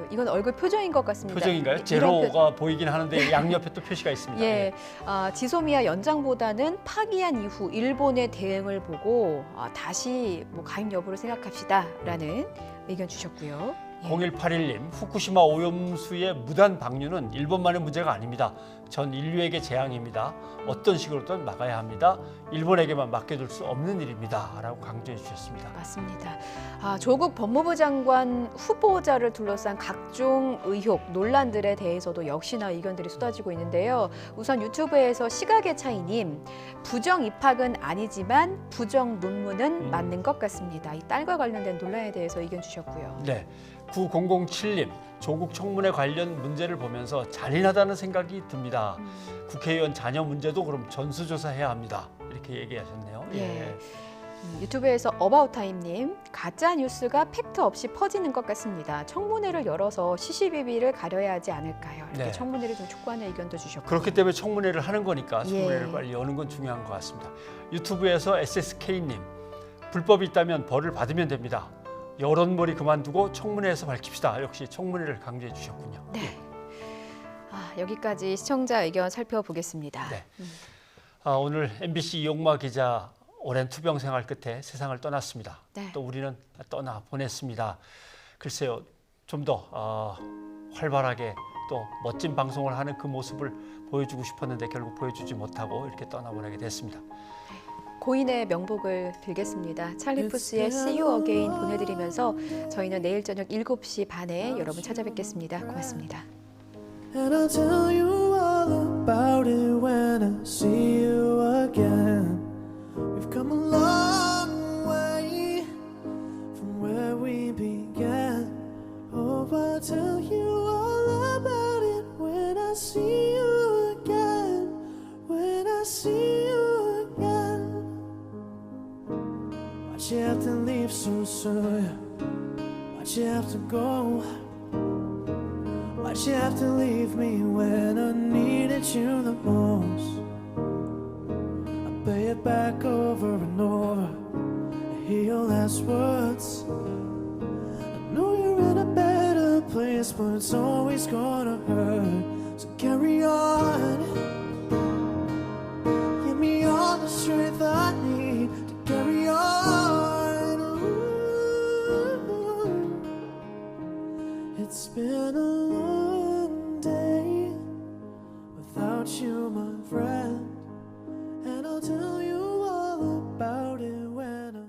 이건 얼굴 표정인 것 같습니다. 표정인가요? 제로가 보이긴 하는데 양옆에 또 표시가 있습니다. 지소미아 연장보다는 파기한 이후 일본의 대응을 보고 다시 가입 여부를 생각합시다라는 의견 주셨고요. 0181님, 후쿠시마 오염수의 무단 방류는 일본만의 문제가 아닙니다. 전 인류에게 재앙입니다. 어떤 식으로든 막아야 합니다. 일본에게만 맡겨둘 수 없는 일입니다. 라고 강조해 주셨습니다. 맞습니다. 조국 법무부 장관 후보자를 둘러싼 각종 의혹, 논란들에 대해서도 역시나 의견들이 쏟아지고 있는데요. 우선 유튜브에서 시각의 차이님, 부정 입학은 아니지만 부정 논문은 맞는 것 같습니다. 이 딸과 관련된 논란에 대해서 의견 주셨고요. 9007님, 조국 청문회 관련 문제를 보면서 잔인하다는 생각이 듭니다. 국회의원 자녀 문제도 그럼 전수조사해야 합니다. 이렇게 얘기하셨네요. 유튜브에서 어바웃타임님, 가짜 뉴스가 팩트 없이 퍼지는 것 같습니다. 청문회를 열어서 시시비비를 가려야 하지 않을까요? 이렇게 청문회를 좀 촉구하는 의견도 주셨고. 그렇기 때문에 청문회를 하는 거니까 청문회를 빨리 여는 건 중요한 것 같습니다. 유튜브에서 SSK님, 불법이 있다면 벌을 받으면 됩니다. 여론몰이 그만두고 청문회에서 밝힙시다. 역시 청문회를 강조해 주셨군요. 여기까지 시청자 의견 살펴보겠습니다. 오늘 MBC 이용마 기자 오랜 투병 생활 끝에 세상을 떠났습니다. 또 우리는 떠나 보냈습니다. 글쎄요, 좀 더 활발하게 또 멋진 방송을 하는 그 모습을 보여주고 싶었는데 결국 보여주지 못하고 이렇게 떠나보내게 됐습니다. 고인의 명복을 빌겠습니다. 찰리 푸스의 See You Again 보내드리면서 저희는 내일 저녁 7시 반에 여러분 찾아뵙겠습니다. 고맙습니다. And I'll tell you all about it when I see you again. We've come a long way from where we began. Oh, I'll tell you all about it when I see you again. When I see you again. Why'd you have to leave so soon? Why'd you have to go? Why'd you have to leave me when I needed you the most? I play it back over and over. I hear your last words. I know you're in a better place, but it's always gonna hurt. So carry on.